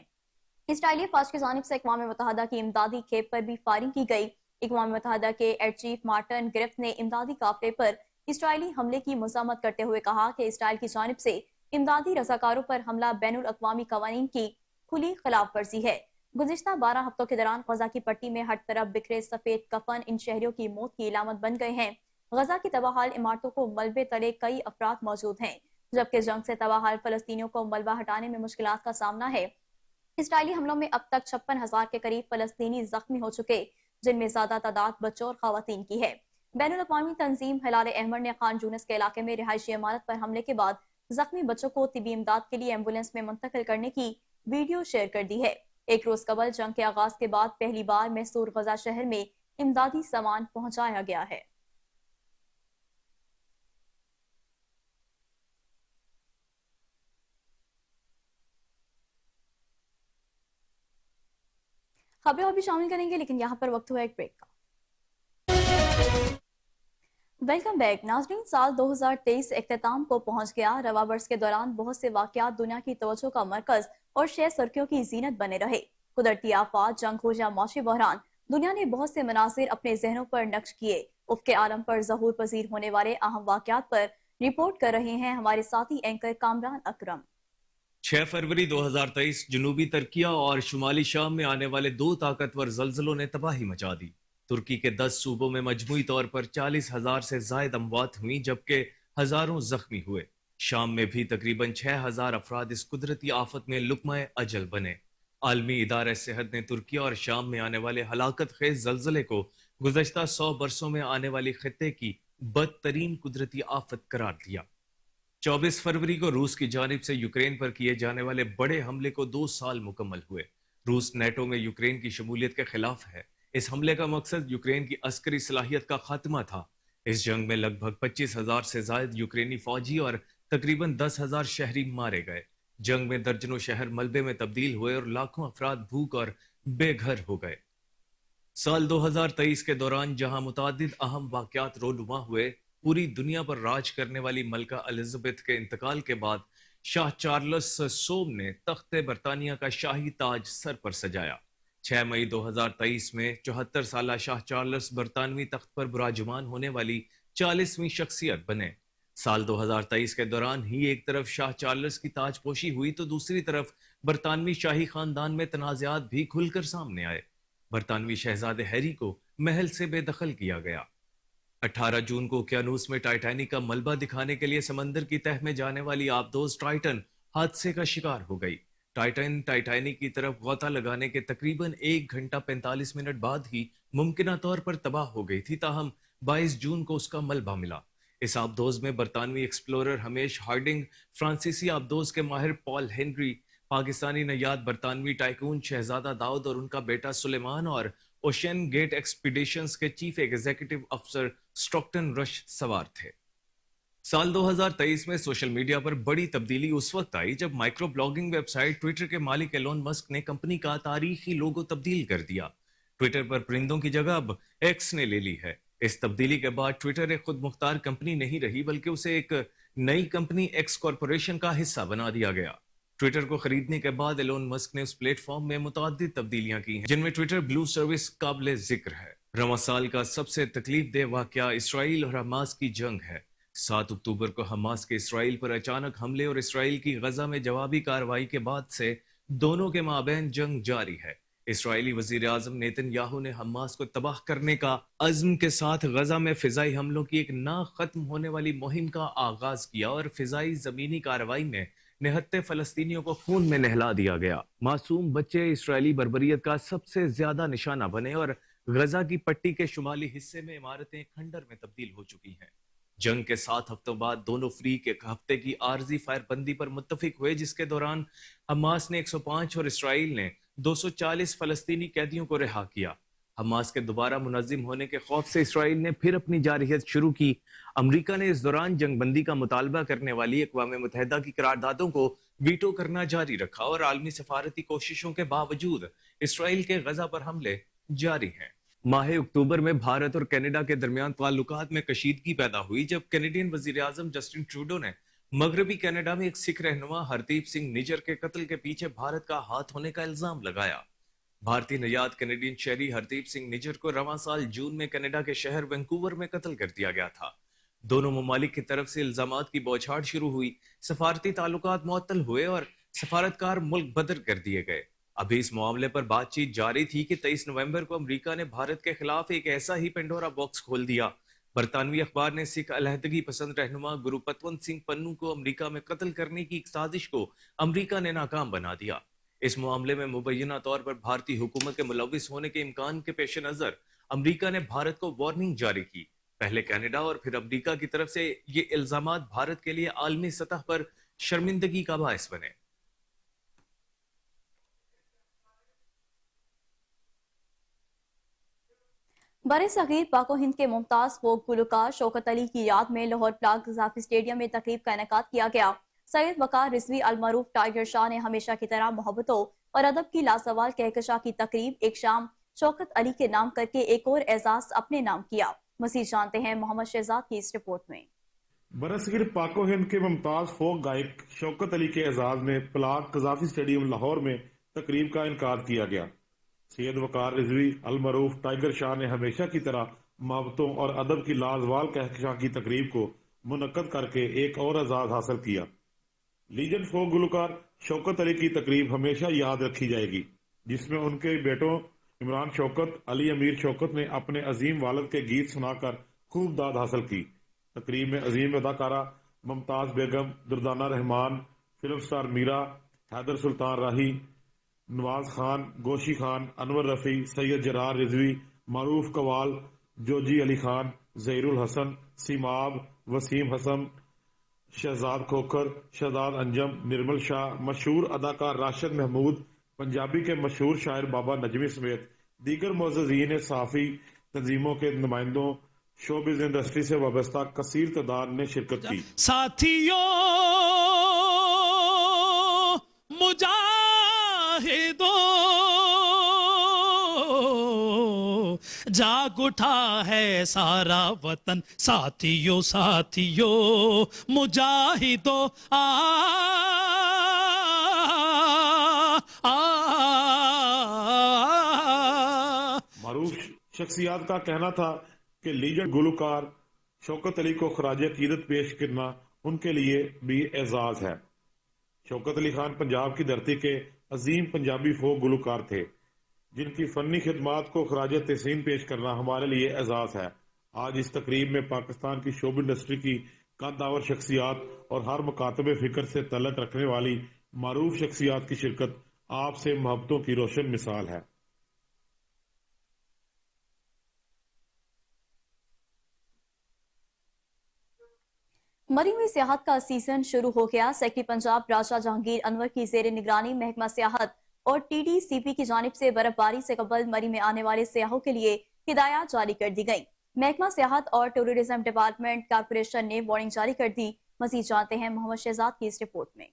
اسرائیلی فوج کی جانب سے اقوام متحدہ کی امدادی کھیپ پر بھی فائرنگ کی گئی۔ اقوام متحدہ کے ایئر چیف مارٹن گرفت نے امدادی قافلے پر اسرائیلی حملے کی مذمت کرتے ہوئے کہا کہ اسرائیل کی جانب سے امدادی رضاکاروں پر حملہ بین الاقوامی قوانین کی کھلی خلاف ورزی ہے۔ گزشتہ 12 ہفتوں کے دوران غزہ کی پٹی میں ہر طرف بکھرے سفید کفن ان شہریوں کی موت کی علامت بن گئے ہیں۔ غزہ کی تباہ عمارتوں کو ملبے تلے کئی افراد موجود ہیں، جبکہ جنگ سے تباہ فلسطینیوں کو ملبہ ہٹانے میں مشکلات کا سامنا ہے۔ اسرائیلی حملوں میں اب تک 56,000 کے قریب فلسطینی زخمی ہو چکے، جن میں زیادہ تعداد بچوں اور خواتین کی ہے۔ بین الاقوامی تنظیم ہلال احمر نے خان یونس کے علاقے میں رہائشی عمارت پر حملے کے بعد زخمی بچوں کو طبی امداد کے لیے ایمبولینس میں منتقل کرنے کی ویڈیو شیئر کر دی ہے۔ ایک روز قبل جنگ کے آغاز کے بعد پہلی بار محصور غزہ شہر میں امدادی سامان پہنچایا گیا ہے۔ خبریں اور بھی شامل کریں گے، لیکن یہاں پر وقت ہوا ایک بریک کا۔ ویلکم بیک ناظرین، سال 2023 اختتام کو پہنچ گیا۔ رواں برس کے دوران بہت سے واقعات دنیا کی توجہ کا مرکز اور شہ سرخیوں کی زینت بنے رہے۔ قدرتی آفات، جنگ ہو یا معاشی بحران، دنیا نے بہت سے مناظر اپنے ذہنوں پر نقش کیے۔ افق عالم پر ظہور پذیر ہونے والے اہم واقعات پر رپورٹ کر رہے ہیں ہمارے ساتھی اینکر کامران اکرم۔ 6 فروری 2023 جنوبی ترکیہ اور شمالی شام میں آنے والے 2 طاقتور زلزلوں نے تباہی مچا دی۔ ترکی کے 10 صوبوں میں مجموعی طور پر 40,000 سے زائد اموات ہوئیں جبکہ ہزاروں زخمی ہوئے۔ شام میں بھی تقریباً 6,000 افراد اس قدرتی آفت میں لقمہ اجل بنے۔ عالمی ادارہ صحت نے ترکیہ اور شام میں آنے والے ہلاکت خیز زلزلے کو گزشتہ 100 برسوں میں آنے والی خطے کی بدترین قدرتی آفت قرار دیا۔ 24 فروری کو روس کی جانب سے یوکرین پر کیے جانے والے بڑے حملے کو 2 سال مکمل ہوئے۔ روس نیٹو میں یوکرین کی شمولیت کے خلاف ہے۔ اس حملے کا مقصد یوکرین کی عسکری صلاحیت کا خاتمہ تھا۔ اس جنگ میں لگ بھگ 25,000 سے زائد یوکرینی فوجی اور تقریباً 10,000 شہری مارے گئے۔ جنگ میں درجنوں شہر ملبے میں تبدیل ہوئے اور لاکھوں افراد بھوک اور بے گھر ہو گئے۔ سال 2023 کے دوران جہاں متعدد اہم واقعات رونما ہوئے، پوری دنیا پر راج کرنے والی ملکہ الزبتھ کے انتقال کے بعد شاہ چارلس سوم نے تخت برطانیہ کا شاہی تاج سر پر سجایا۔ 6 مئی 2023 میں 74 سالہ شاہ چارلس برطانوی تخت پر براجمان ہونے والی 40ویں شخصیت بنے۔ سال 2023 کے دوران ہی ایک طرف شاہ چارلس کی تاج پوشی ہوئی تو دوسری طرف برطانوی شاہی خاندان میں تنازعات بھی کھل کر سامنے آئے۔ برطانوی شہزادے ہیری کو محل سے بے دخل کیا گیا۔ 18 جون کو اوقیانوس میں ٹائٹینک کا ملبہ دکھانے کے لیے سمندر کی تہہ میں جانے والی آبدوز ٹائٹن حادثے کا شکار ہو گئی۔ ٹائٹینک کی طرف غوطہ لگانے کے تقریباً 1 گھنٹہ 45 منٹ بعد ہی ممکنہ طور پر تباہ ہو گئی تھی، تاہم 22 جون کو اس کا ملبہ ملا۔ اس آبدوز میں برطانوی ایکسپلورر ہمیش ہارڈنگ، فرانسیسی آبدوز کے ماہر پال ہنری، پاکستانی نیاد برطانوی ٹائکون شہزادہ داؤد اور ان کا بیٹا سلیمان اور اوشین گیٹ ایکسپیڈیشنز کے چیف ایگزیکٹو افسر سٹاکٹن رش سوار تھے۔ سال 2023 میں سوشل میڈیا پر بڑی تبدیلی اس وقت آئی جب microblogging website Twitter کے مالک ایلون مسک نے کمپنی کا تاریخی لوگو تبدیل کر دیا۔ ٹویٹر پر پرندوں کی جگہ اب ایکس نے لے لی ہے۔ اس تبدیلی کے بعد ٹویٹر ایک خود مختار کمپنی نہیں رہی بلکہ اسے ایک نئی کمپنی ایکس کارپوریشن کا حصہ بنا دیا گیا۔ ٹویٹر کو خریدنے کے بعد ایلون مسک نے اس پلیٹ فارم میں متعدد تبدیلیاں کی ہیں، جن میں ٹویٹر بلو سروس قابل ذکر ہے۔ رواں سال کا سب سے تکلیف دہ واقعہ اسرائیل اور حماس کی جنگ ہے۔ 7 اکتوبر کو حماس کے اسرائیل پر اچانک حملے اور اسرائیل کی غزہ میں جوابی کارروائی کے بعد سے دونوں کے مابین جنگ جاری ہے۔ اسرائیلی وزیر اعظم نیتن یاہو نے حماس کو تباہ کرنے کا عزم کے ساتھ غزہ میں فضائی حملوں کی ایک نہ ختم ہونے والی مہم کا آغاز کیا اور فضائی زمینی کارروائی میں نہتے فلسطینیوں کو خون میں نہلا دیا گیا۔ معصوم بچے اسرائیلی بربریت کا سب سے زیادہ نشانہ بنے اور غزہ کی پٹی کے شمالی حصے میں عمارتیں کھنڈر میں تبدیل ہو چکی ہیں۔ جنگ کے 7 ہفتوں بعد دونوں فریق ایک ہفتے کی عارضی فائر بندی پر متفق ہوئے، جس کے دوران حماس نے 105 اور اسرائیل نے 240 فلسطینی قیدیوں کو رہا کیا۔ حماس کے دوبارہ منظم ہونے کے خوف سے اسرائیل نے پھر اپنی جارحیت شروع کی۔ امریکہ نے اس دوران جنگ بندی کا مطالبہ کرنے والی اقوام متحدہ کی قراردادوں کو ویٹو کرنا جاری رکھا اور عالمی سفارتی کوششوں کے باوجود اسرائیل کے غزہ پر حملے جاری ہیں۔ ماہ اکتوبر میں بھارت اور کینیڈا کے درمیان تعلقات میں کشیدگی پیدا ہوئی جب کینیڈین وزیر اعظم جسٹن ٹروڈو نے مغربی کینیڈا میں ایک سکھ رہنما ہردیپ سنگھ نجر کے قتل کے پیچھے بھارت کا ہاتھ ہونے کا الزام لگایا۔ بھارتی نیاد کینیڈین شہری ہردیپ سنگھ نجر کو رواں سال جون میں کینیڈا کے شہر وینکوور میں قتل کر دیا گیا تھا۔ دونوں ممالک کی طرف سے الزامات کی بوچھاڑ شروع ہوئی، سفارتی تعلقات معطل ہوئے اور سفارتکار ملک بدر کر دیے گئے۔ ابھی اس معاملے پر بات چیت جاری تھی کہ 23 نومبر کو امریکہ نے بھارت کے خلاف ایک ایسا ہی پنڈورا باکس کھول دیا۔ برطانوی اخبار نے سکھ علیحدگی پسند رہنما گرو پتونت سنگھ پنو کو امریکہ میں قتل کرنے کی ایک سازش کو امریکہ نے ناکام بنا دیا۔ اس معاملے میں مبینہ طور پر بھارتی حکومت کے ملوث ہونے کے امکان کے پیش نظر امریکہ نے بھارت کو وارننگ جاری کی۔ پہلے کینیڈا اور پھر امریکہ کی طرف سے یہ الزامات بھارت کے لیے عالمی سطح پر شرمندگی کا باعث بنے۔ برصغیر پاک و ہند کے ممتاز فوک گلوکار شوکت علی کی یاد میں لاہور پلاک قذافی اسٹیڈیم میں تقریب کا انعقاد کیا گیا۔ سید وقار رضوی المعروف ٹائیگر شاہ نے ہمیشہ کی طرح محبتوں اور ادب کی لازوال کہکشاں کی تقریب ایک شام شوکت علی کے نام کر کے ایک اور اعزاز اپنے نام کیا۔ مزید جانتے ہیں محمد شہزاد کی اس رپورٹ میں۔ برصغیر پاک و ہند کے ممتاز فوک گائک شوکت علی کے اعزاز میں پلاک قذافی اسٹیڈیم لاہور میں तकरीब का इनकार किया गया। सैयद वकार रिजवी अलमरूफ टाइगर शाह ने हमेशा की तरह मोहब्बतों और अदब की लाजवाल कहकशां की तकरीब को मुनक्कद करके एक और एजाज हासिल किया। लीजेंड फोक गुलकार शौकत अली की तकरीब हमेशा याद रखी जाएगी, जिसमें उनके बेटों इमरान शौकत, अली अमीर शौकत ने अपने अजीम वालिद के गीत सुनाकर खूब दाद हासिल की। तकरीब में अजीम अदाकारा मुमताज बेगम, दुर्दाना रहमान, फिल्म स्टार मीरा, हैदर सुल्तान राही, नवाज खान, गोशी खान, अनवर रफी, सैयद जरार रिजवी, मारूफ कवाल, जोजी अली खान, जहीरुल हसन, सीमाब, वसीम हसन, शहजाद खोखर, शहजाद अंजम, निर्मल शाह, मशहूर अदाकार राशिद महमूद, पंजाबी के मशहूर शायर बाबा नजमी समेत दीगर मोअज़्ज़िज़ीन सहाफ़ी तंजीमों के नुमाइंदों, शोबिज़ इंडस्ट्री से वाबस्ता कसीर तादाद ने शिरकत की। साथियों मुजाहिदों जाग उठा है सारा वतन, साथियों साथियों मुजाहिदों मारूफ शख्सियात का कहना था कि लीजेंड गुलकार शौकत अली को खराज अकीदत पेश करना उनके लिए भी एजाज है। शौकत अली खान पंजाब की धरती के अजीम पंजाबी फोक गुलकार थे, जिनकी फनी खिदमात को खराज तहसीन पेश करना हमारे लिए एजाज है। आज इस तकरीब में पाकिस्तान की शोब इंडस्ट्री की कद्दावर शख्सियात और हर मुकातबे फिक्र से तल्लक रखने वाली मारूफ शख्सियात की शिरकत आपसे मोहब्बतों की रोशन मिसाल है। मरी में सियाहत का सीजन शुरू हो गया। सेक्रेटरी पंजाब राजा जहांगीर अनवर की जेर निगरानी महकमा सियाहत और TDCP की जानिब से बर्फबारी से कबल मरी में आने वाले सियाहों के लिए हिदायत जारी कर दी गई। महकमा सियाहत और टूरिज्म डिपार्टमेंट कारपोरेशन ने वार्निंग जारी कर दी। मजीद जानते हैं मोहम्मद शहजाद की इस रिपोर्ट में।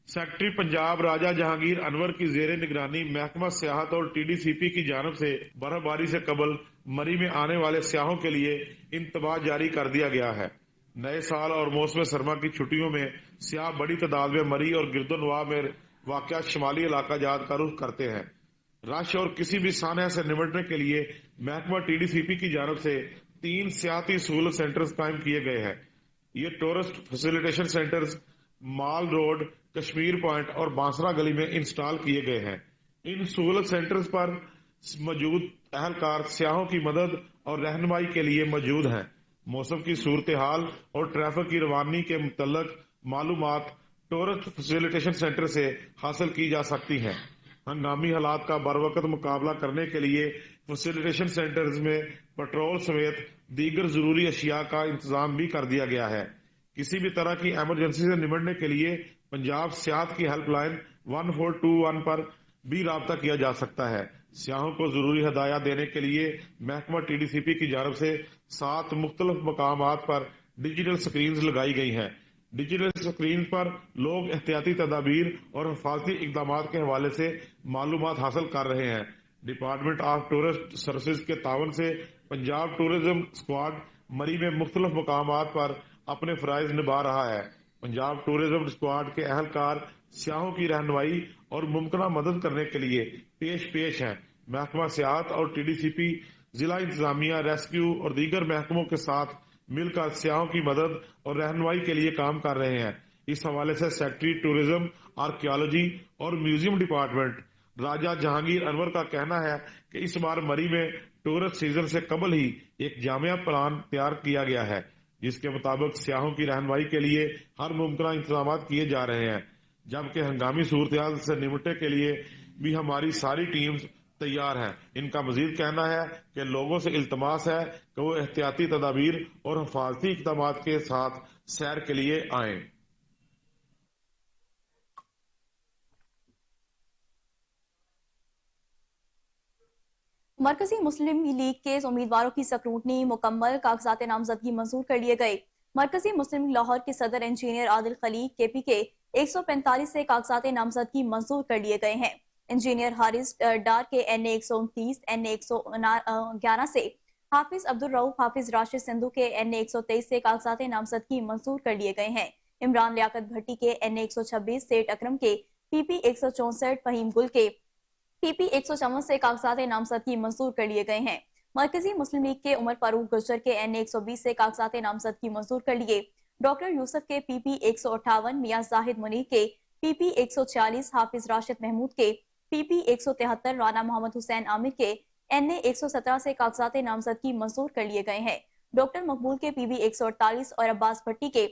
सेक्रेटरी पंजाब राजा जहांगीर अनवर की जेर निगरानी महकमा सियाहत और TDCP की जानिब से बर्फबारी से कबल मरी में आने वाले सियाहों के लिए इंतबाह जारी कर दिया गया है। नए साल और मौसम सरमा की छुट्टियों में सियाह बड़ी तादाद में मरी और गिरदोनवा में वाक़या शुमाली इलाका जात का रुख करते हैं। रश और किसी भी सानह से निपटने के लिए महकमा TDCP की जानिब से 3 सियाहती सहूलत सेंटर्स कायम किए गए हैं। ये टूरिस्ट फैसिलिटेशन सेंटर्स माल रोड, कश्मीर पॉइंट और बांसरा गली में इंस्टॉल किए गए हैं। इन सहूलत सेंटर्स पर मौजूद अहलकार सियाहों की मदद और रहनुमाई के लिए मौजूद हैं। मौसम की सूरत हाल और ट्रैफिक की रवानी के मुतल्लक मालूमात टूरिस्ट फैसिलिटेशन सेंटर से हासिल की जा सकती हैं। हंगामी हालात का बरवकत मुकाबला करने के लिए फैसिलिटेशन सेंटर्स में पेट्रोल समेत दीगर जरूरी अशिया का इंतजाम भी कर दिया गया है। किसी भी तरह की एमरजेंसी से निपटने के लिए पंजाब सियाहत की हेल्पलाइन 1421 पर भी राब्ता किया जा सकता है। सियाहों को जरूरी हदायत देने के लिए महकमा TDCP की जानब से 7 मुख्तलिफ मकामात पर डिजिटल स्क्रीन लगाई गई हैं। डिजिटल स्क्रीन पर लोग एहतियाती तदाबीर और हिफाजती इकदाम के हवाले से मालूमात हासिल कर रहे हैं। डिपार्टमेंट ऑफ टूरिस्ट सर्विसेज के तावन से पंजाब टूरिज्म स्क्वाड मरी में मुख्तलिफ मकामात पर अपने फराइज निभा रहा है। पंजाब टूरिज्म स्क्वाड के अहलकार सियाहों की रहनुमाई और मुमकिन मदद करने के लिए पेश हैं। महकमा सियाहत और TDCP जिला इंतजामिया, रेस्क्यू और दीगर महकमों के साथ मिलकर सियाहों की मदद और रहनुमाई के लिए काम कर रहे हैं। इस हवाले से सेक्रेटरी टूरिज्म, आर्कियोलॉजी और म्यूजियम डिपार्टमेंट राजा जहांगीर अनवर का कहना है कि इस बार मरी में टूरिस्ट सीजन से कबल ही एक जामिया प्लान तैयार किया गया है, जिसके मुताबिक सियाहों की रहनुमाई के लिए हर मुमकिन इंतजाम किए जा रहे हैं। जबकि हंगामी सूरत से निपटने के लिए भी हमारी सारी टीम्स तैयार हैं। इनका मजीद कहना है कि लोगों से इल्तमास है कि वो एहतियाती तदाबीर और हिफाजती इक़दाम के साथ सैर के लिए आएं। मरकजी मुस्लिम लीग के उम्मीदवारों की स्क्रूटनी मुकम्मल, कागजात नामजदगी मंजूर कर लिए गए। मरकजी मुस्लिम लीग लाहौर के सदर इंजीनियर आदिल खलीक KP के 145 से कागजात नामजदगी मंजूर कर लिए गए हैं। इंजीनियर हारिस डार के NA 129, NA 111 से, हाफिज अब्दुल रऊफ, हाफिज राशिद सिंधु के NA 123 से कागजात नामजदगी मंजूर कर लिए गए हैं। इमरान लियाकत भट्टी के NA 126, सेठ अकरम के PP 164 फहीम गुल के PP 154 से कागजात नामजदगी मंजूर कर लिए गए हैं। मरकजी मुस्लिम लीग के उमर फारूक गुर्जर के NA 120 से कागजात नामजदगी मंजूर कर लिए। डॉक्टर यूसुफ के PP 158, मियां जाहिद मुनीर के PP 146, हाफिज राशिद महमूद के PP 173, राना मोहम्मद हुसैन आमिर के NA 117 से कागजात नामजदगी मंजूर कर लिए गए हैं। डॉक्टर मकबूल के PP 148 और अब्बास भट्टी के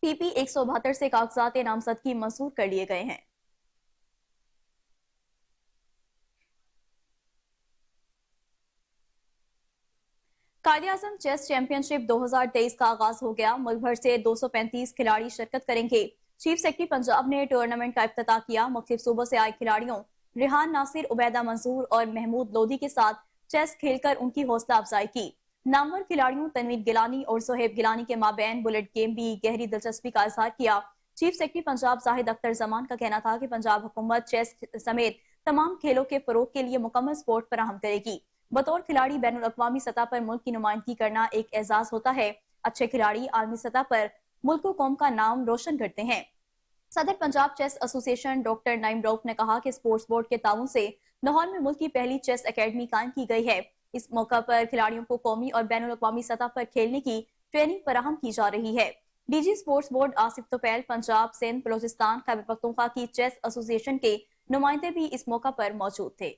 PP 172 से कागजात नामजदगी मंजूर कर लिए गए हैं। कायदे-ए-आज़म चेस चैंपियनशिप 2023 का आगाज हो गया। मुल्क भर से 235 खिलाड़ी शिरकत करेंगे। चीफ सेक्रेटरी पंजाब ने टूर्नामेंट का इफ्तिताह किया। मुख्तलिफ सूबों से आए खिलाड़ियों रिहान नासिर, उबैदा मंसूर और महमूद लोधी के साथ चेस खेलकर उनकी हौसला अफजाई की। नामवर खिलाड़ियों तनवीर गिलानी और सोहेब गिलानी के माबैन बुलेट गेम भी गहरी दिलचस्पी का इजहार किया। चीफ सेक्रेटरी पंजाब जाहिद अख्तर जमान का कहना था कि पंजाब हुकूमत चेस समेत तमाम खेलों के फरोग के लिए मुकम्मल सपोर्ट फराहम करेगी। बतौर खिलाड़ी बैनुल अक़वामी सतह पर मुल्क की नुमाइंदगी करना एक एजाज होता है। अच्छे खिलाड़ी आलमी सतह पर मुल्क और कौम का नाम रोशन करते हैं। सदर Punjab chess association doctor Naeem Rauf ने कहा कि स्पोर्ट्स बोर्ड के ताउन से लाहौर में मुल्क की पहली चेस एकेडमी कायम की गई है। इस मौका पर खिलाड़ियों को कौमी और बैनुल अक़वामी सतह पर खेलने की ट्रेनिंग फराहम की जा रही है। DG sports board Asif Tufail, Punjab, Sindh, Balochistan, Khyber Pakhtunkhwa की चेस एसोसिएशन के नुमाइंदे भी इस मौका पर मौजूद थे।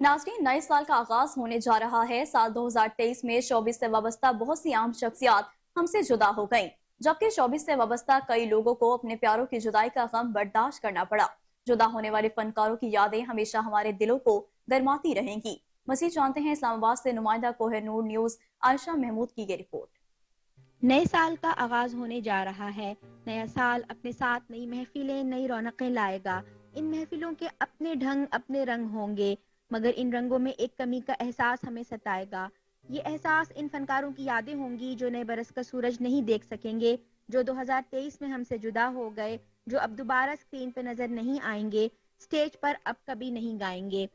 नाज़रीन, नए साल का आगाज होने जा रहा है। साल 2023 में शोबिस से वाबस्ता बहुत सी आम शख्सियात हमसे जुदा हो गईं, जबकि शोबिस से वाबस्ता कई लोगों को अपने प्यारों की जुदाई का गम बर्दाश्त करना पड़ा। जुदा होने वाले फनकारों की यादें हमेशा हमारे दिलों को गरमाती रहेंगी। मज़ीद जानते हैं इस्लामाबाद से नुमाइंदा कोहिनूर न्यूज आयशा महमूद की ये रिपोर्ट। नए साल का आगाज होने जा रहा है। नया साल अपने साथ नई महफिलें, नई रौनकें लाएगा। इन महफिलों के अपने ढंग, अपने रंग होंगे, मगर इन रंगों में एक कमी का एहसास हमें सताएगा। ये एहसास इन फनकारों की यादें होंगी जो नए बरस का सूरज नहीं देख सकेंगे, जो 2023 में हमसे जुदा हो गए, जो अब दोबारा स्क्रीन पे नजर नहीं आएंगे, स्टेज पर अब कभी नहीं गाएंगे।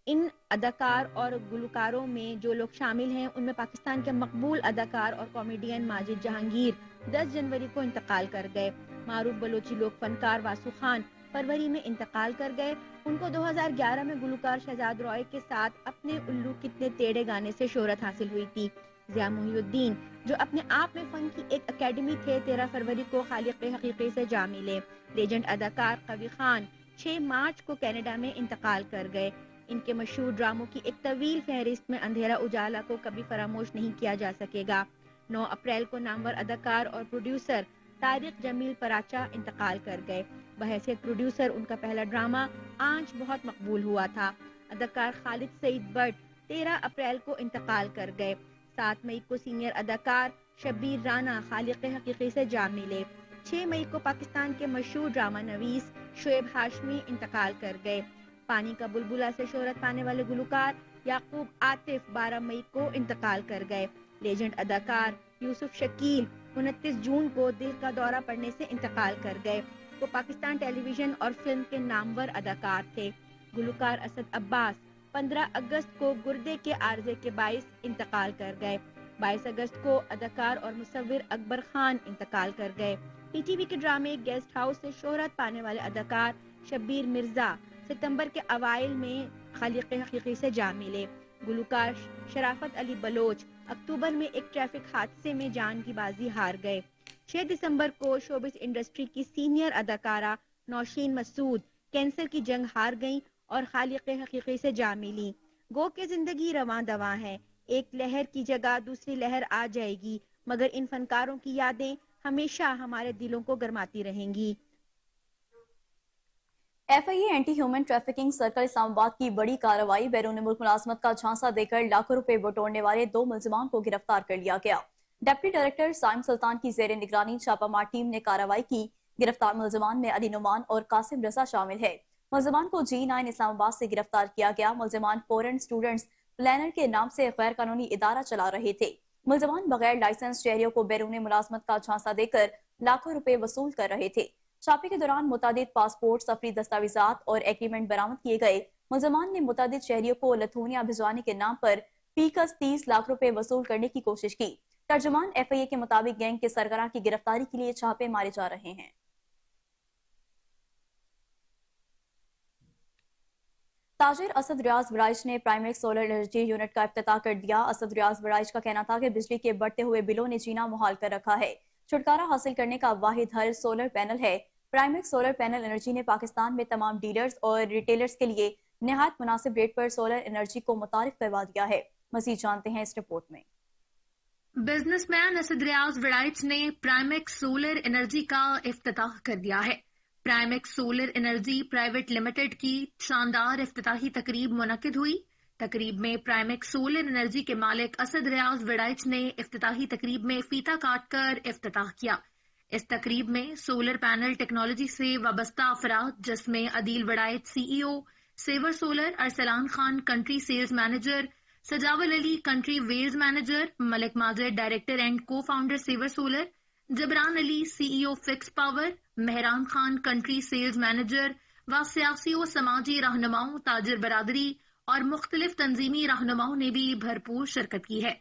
इन अदाकार और गुलकारों में जो लोग शामिल हैं उनमें पाकिस्तान के मकबूल अदाकार और कॉमेडियन माजिद जहांगीर 10 जनवरी को इंतकाल कर गए। मारूफ बलोची लोक फनकार वासु खान फरवरी में इंतकाल कर गए। उनको 2011 में गुलकार शहजाद रॉय के साथ अपने उल्लू कितने टेढ़े गाने से शोहरत हासिल हुई थी। ज़िया मुहिउद्दीन जो अपने आप में फन की एक एकेडमी थे, 13 फरवरी को खालिक हकीकी से जा मिले। लेजेंड अदाकार कवी खान 6 मार्च को कनाडा में इंतकाल कर गए। इनके मशहूर ड्रामों की एक तवील फहरिस्त में अंधेरा उजाला को कभी फरामोश नहीं किया जा सकेगा। 9 अप्रैल को नामवर अदाकार और प्रोड्यूसर तारिक जमील पराचा इंतकाल कर गए। बहैसियत प्रोड्यूसर उनका पहला ड्रामा आंच बहुत मकबूल हुआ था। अदाकार खालिद सईद बट 13 अप्रैल को इंतकाल कर गए। 7 मई को सीनियर अदाकार शब्बीर राना खालिक हकीकी से जा मिले। 6 मई को पाकिस्तान के मशहूर ड्रामा नवीस शोएब हाशमी इंतकाल कर गए। पानी का बुलबुला से शोहरत पाने वाले गुलकार याकूब आतिफ 12 मई को इंतकाल कर गए। लेजेंड अदाकार यूसुफ शकील 29 जून को दिल का दौरा पड़ने से इंतकाल कर गए। वो पाकिस्तान टेलीविजन और फिल्म के नामवर अदाकार थे। गुलकार असद अब्बास 15 अगस्त को गुर्दे के आर्जे के बाइस इंतकाल कर गए। 22 अगस्त को अदाकार और मुसव्विर अकबर खान इंतकाल कर गए। PTV के ड्रामे गेस्ट हाउस से शोहरत पाने वाले अदाकार शब्बीर मिर्जा सितंबर के अवाइल में खालिक हकीकी से जा मिले। गुलकार शराफत अली बलोच अक्टूबर में एक ट्रैफिक हादसे में जान की बाजी हार गए। 6 दिसंबर को शोबिस इंडस्ट्री की सीनियर अदाकारा नौशीन मसूद कैंसर की जंग हार गईं और खालिक हकीकी से जा मिली। गो के जिंदगी रवां दवा है, एक लहर की जगह दूसरी लहर आ जाएगी, मगर इन फनकारों की यादें हमेशा हमारे दिलों को गरमाती रहेंगी। FIA anti human trafficking circle Islamabad की बड़ी कार्रवाई। बैरून मुल्क मुलाजमत का झांसा देकर लाखों रुपए बटोरने वाले 2 मुलजिमान को गिरफ्तार कर लिया गया। डिप्टी डायरेक्टर साइम सुल्तान की जेर निगरानी छापामार टीम ने कार्रवाई की। गिरफ्तार मुलजिमान में अली नुमान और कासिम रजा शामिल है। मुलजिमान को G9 इस्लामाबाद से गिरफ्तार किया गया। मुलजिमान फॉरेन स्टूडेंट्स प्लानर के नाम से गैर कानूनी इदारा चला रहे थे। मुलजिमान बगैर लाइसेंस शहरियों को बैरून मुलाजमत का झांसा देकर लाखों रुपए वसूल कर रहे थे। छापे के दौरान मुतादिद पासपोर्ट, सफरी दस्तावेजात और एग्रीमेंट बरामद किए गए। मुलजमान ने मुतादिद शहरियों को लथूनिया भिजवाने के नाम पर फीकस 30 लाख रुपए वसूल करने की कोशिश की। तर्जुमान FIA के मुताबिक गैंग के सरगना की गिरफ्तारी के लिए छापे मारे जा रहे हैं। ताजिर असद रियाज वड़ाइच ने प्राइमेक्स सोलर एनर्जी यूनिट का इफ्तिताह कर दिया। असद रियाज वड़ाइच का कहना था कि बिजली के बढ़ते हुए बिलों ने जीना मुहाल कर रखा है। छुटकारा हासिल करने का वाहिद हल सोलर पैनल है। प्राइमेक्स सोलर पैनल एनर्जी ने पाकिस्तान में तमाम डीलर्स और रिटेलर्स के लिए निहायत मुनासिब रेट पर सोलर एनर्जी को मुतारिफ करवा दिया है। मजीद जानते हैं इस रिपोर्ट में। बिजनेसमैन असद रियाज वड़ाइच ने प्राइमेक्स सोलर एनर्जी का इफ्तिताह कर दिया है। प्राइमेक्स सोलर एनर्जी प्राइवेट लिमिटेड की शानदार इफ्तिताही तकरीब मुनक्किद हुई। तकरीब में प्राइमेक्स सोलर एनर्जी के मालिक असद रियाज वड़ाइच ने इफ्तिताही तकरीब में फीता काटकर इफ्तिताह किया। इस तकरीब में सोलर पैनल टेक्नोलॉजी से वाबस्ता अफराद जिसमें Adeel Waraich CEO, Saver Solar, Arsalan Khan country sales manager, Sajawal Ali country sales manager, Malik Majid director and co founder Saver Solar, Jibran Ali CEO Fix Power, Mehran Khan country sales manager व सियासी व समाजी रहनुमाओं, ताजिर बरादरी और मुख्तलिफ तंजीमी रहनुमाओं ने भी भरपूर शिरकत की है।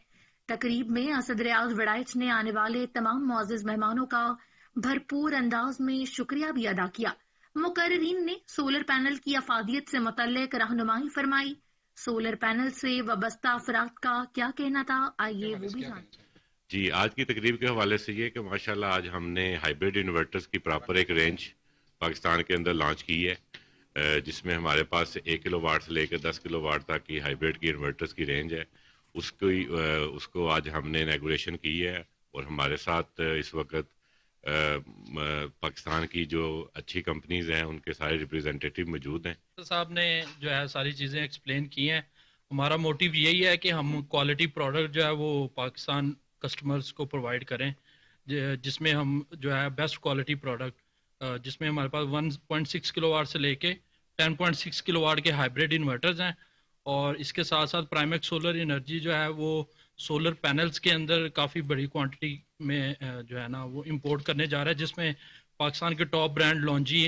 तकरीब में असद रियाज वड़ाइच ने आने वाले तमाम मुअज़्ज़ज़ मेहमानों का भरपूर अंदाज में शुक्रिया भी अदा किया। मुकर्रिरीन ने सोलर पैनल की अफादियत से मुतल्लिक रहनुमाई फरमाई। सोलर पैनल से वाबस्ता अफराद का क्या कहना था, आइए वो भी जानें। जी, आज की तकरीब के हवाले से ये कि माशाल्लाह आज हमने हाइब्रिड इन्वर्टर्स की प्रॉपर एक रेंज पाकिस्तान के अंदर लॉन्च की है, जिसमें हमारे पास 1 किलोवाट से लेकर 10 किलोवाट तक की हाइब्रिड की इन्वर्टर्स की रेंज है। उसको आज हमने इनॉग्रेशन की है और हमारे साथ इस वक्त पाकिस्तान की जो अच्छी कंपनीज हैं उनके सारे रिप्रेजेंटेटिव मौजूद हैं। साहब ने जो है सारी चीज़ें एक्सप्लेन की हैं। हमारा मोटिव यही है कि हम क्वालिटी प्रोडक्ट जो है वो पाकिस्तान कस्टमर्स को प्रोवाइड करें, जिसमें हम जो है बेस्ट क्वालिटी प्रोडक्ट, जिसमें हमारे पास 1.6 किलोवाट से लेके 10.6 किलोवाट के हाइब्रिड इन्वर्टर्स हैं। और इसके साथ साथ प्राइमेक्स सोलर एनर्जी जो है वो सोलर पैनल्स के अंदर काफ़ी बड़ी क्वांटिटी में जो है ना वो इंपोर्ट करने जा रहा है, जिसमें पाकिस्तान के टॉप ब्रांड लॉन्जी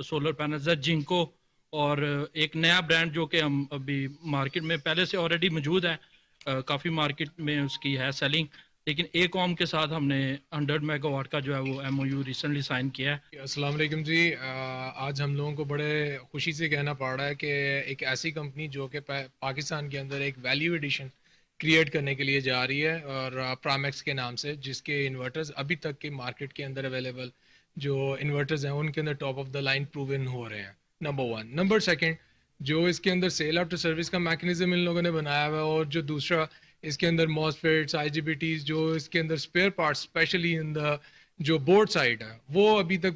सोलर पैनल्स है, जिंको, और एक नया ब्रांड जो कि हम अभी मार्केट में पहले से ऑलरेडी मौजूद है, काफ़ी मार्केट में उसकी है सेलिंग, लेकिन एकॉम के साथ हमने 100 मेगावाट का जो है वो MOU रिसेंटली साइन किया है। अस्सलाम वालेकुम जी, आज हम लोगों को बड़े खुशी से कहना पड़ रहा है कि एक ऐसी कंपनी जो कि पाकिस्तान के अंदर एक वैल्यू एडिशन क्रिएट करने के लिए जा रही है और प्राइमेक्स के नाम से, जिसके इन्वर्टर्स अभी तक के मार्केट के अंदर अवेलेबल जो इन्वर्टर्स हैं उनके अंदर top of the line proven हो रहे हैं, नंबर 1। नंबर 2, जो इसके अंदर सेल आफ्टर सर्विस का मैकेनिज्म इन लोगों ने बनाया हुआ है, और जो दूसरा इसके अंदर मॉसफेट्स, IGBTs, जो इसके अंदर spare parts specially in the जो बोर्ड साइड है, वो अभी तक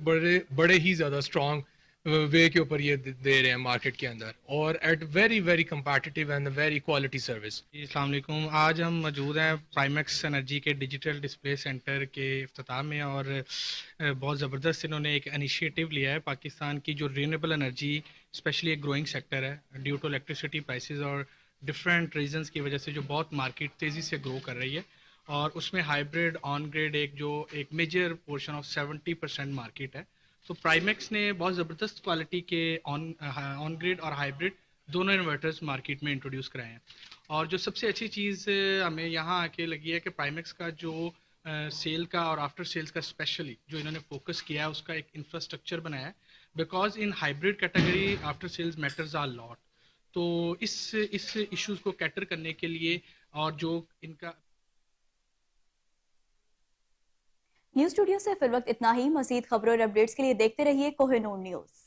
बड़े ही ज़्यादा स्ट्रॉन्ग वे के ऊपर ये दे रहे हैं मार्केट के अंदर, और at very very competitive and very quality service. अस्सलाम वालेकुम, आज हम मौजूद हैं प्राइमेक्स एनर्जी के डिजिटल डिस्प्ले सेंटर के इफ्तिताह में, और बहुत ज़बरदस्त इन्होंने एक इनिशिएटिव लिया है। पाकिस्तान की जो रिन्यूएबल एनर्जी स्पेशली एक ग्रोइंग सेक्टर है ड्यू टू इलेक्ट्रिसिटी प्राइसेस और डिफरेंट रीजंस की वजह से जो बहुत मार्केट तेज़ी से ग्रो कर रही है, और उसमें हाइब्रिड ऑन ग्रिड एक मेजर पोर्शन ऑफ 70% मार्केट है। तो प्राइमेक्स ने बहुत ज़बरदस्त क्वालिटी के ऑन ग्रिड और हाइब्रिड दोनों इन्वर्टर्स मार्केट में इंट्रोड्यूस कराए हैं। और जो सबसे अच्छी चीज़ हमें यहाँ आके लगी है कि प्राइमेक्स का जो सेल का और आफ्टर सेल्स का स्पेशली जो इन्होंने फोकस किया है, उसका एक इंफ्रास्ट्रक्चर बनाया है, because in hybrid category after sales matters are lot. तो इस इश्यूज़ को कैटर करने के लिए, और जो इनका न्यूज़ स्टूडियो से फिर वक्त इतना ही। मज़ीद खबरों और अपडेट्स के लिए देखते रहिए कोहिनूर न्यूज़।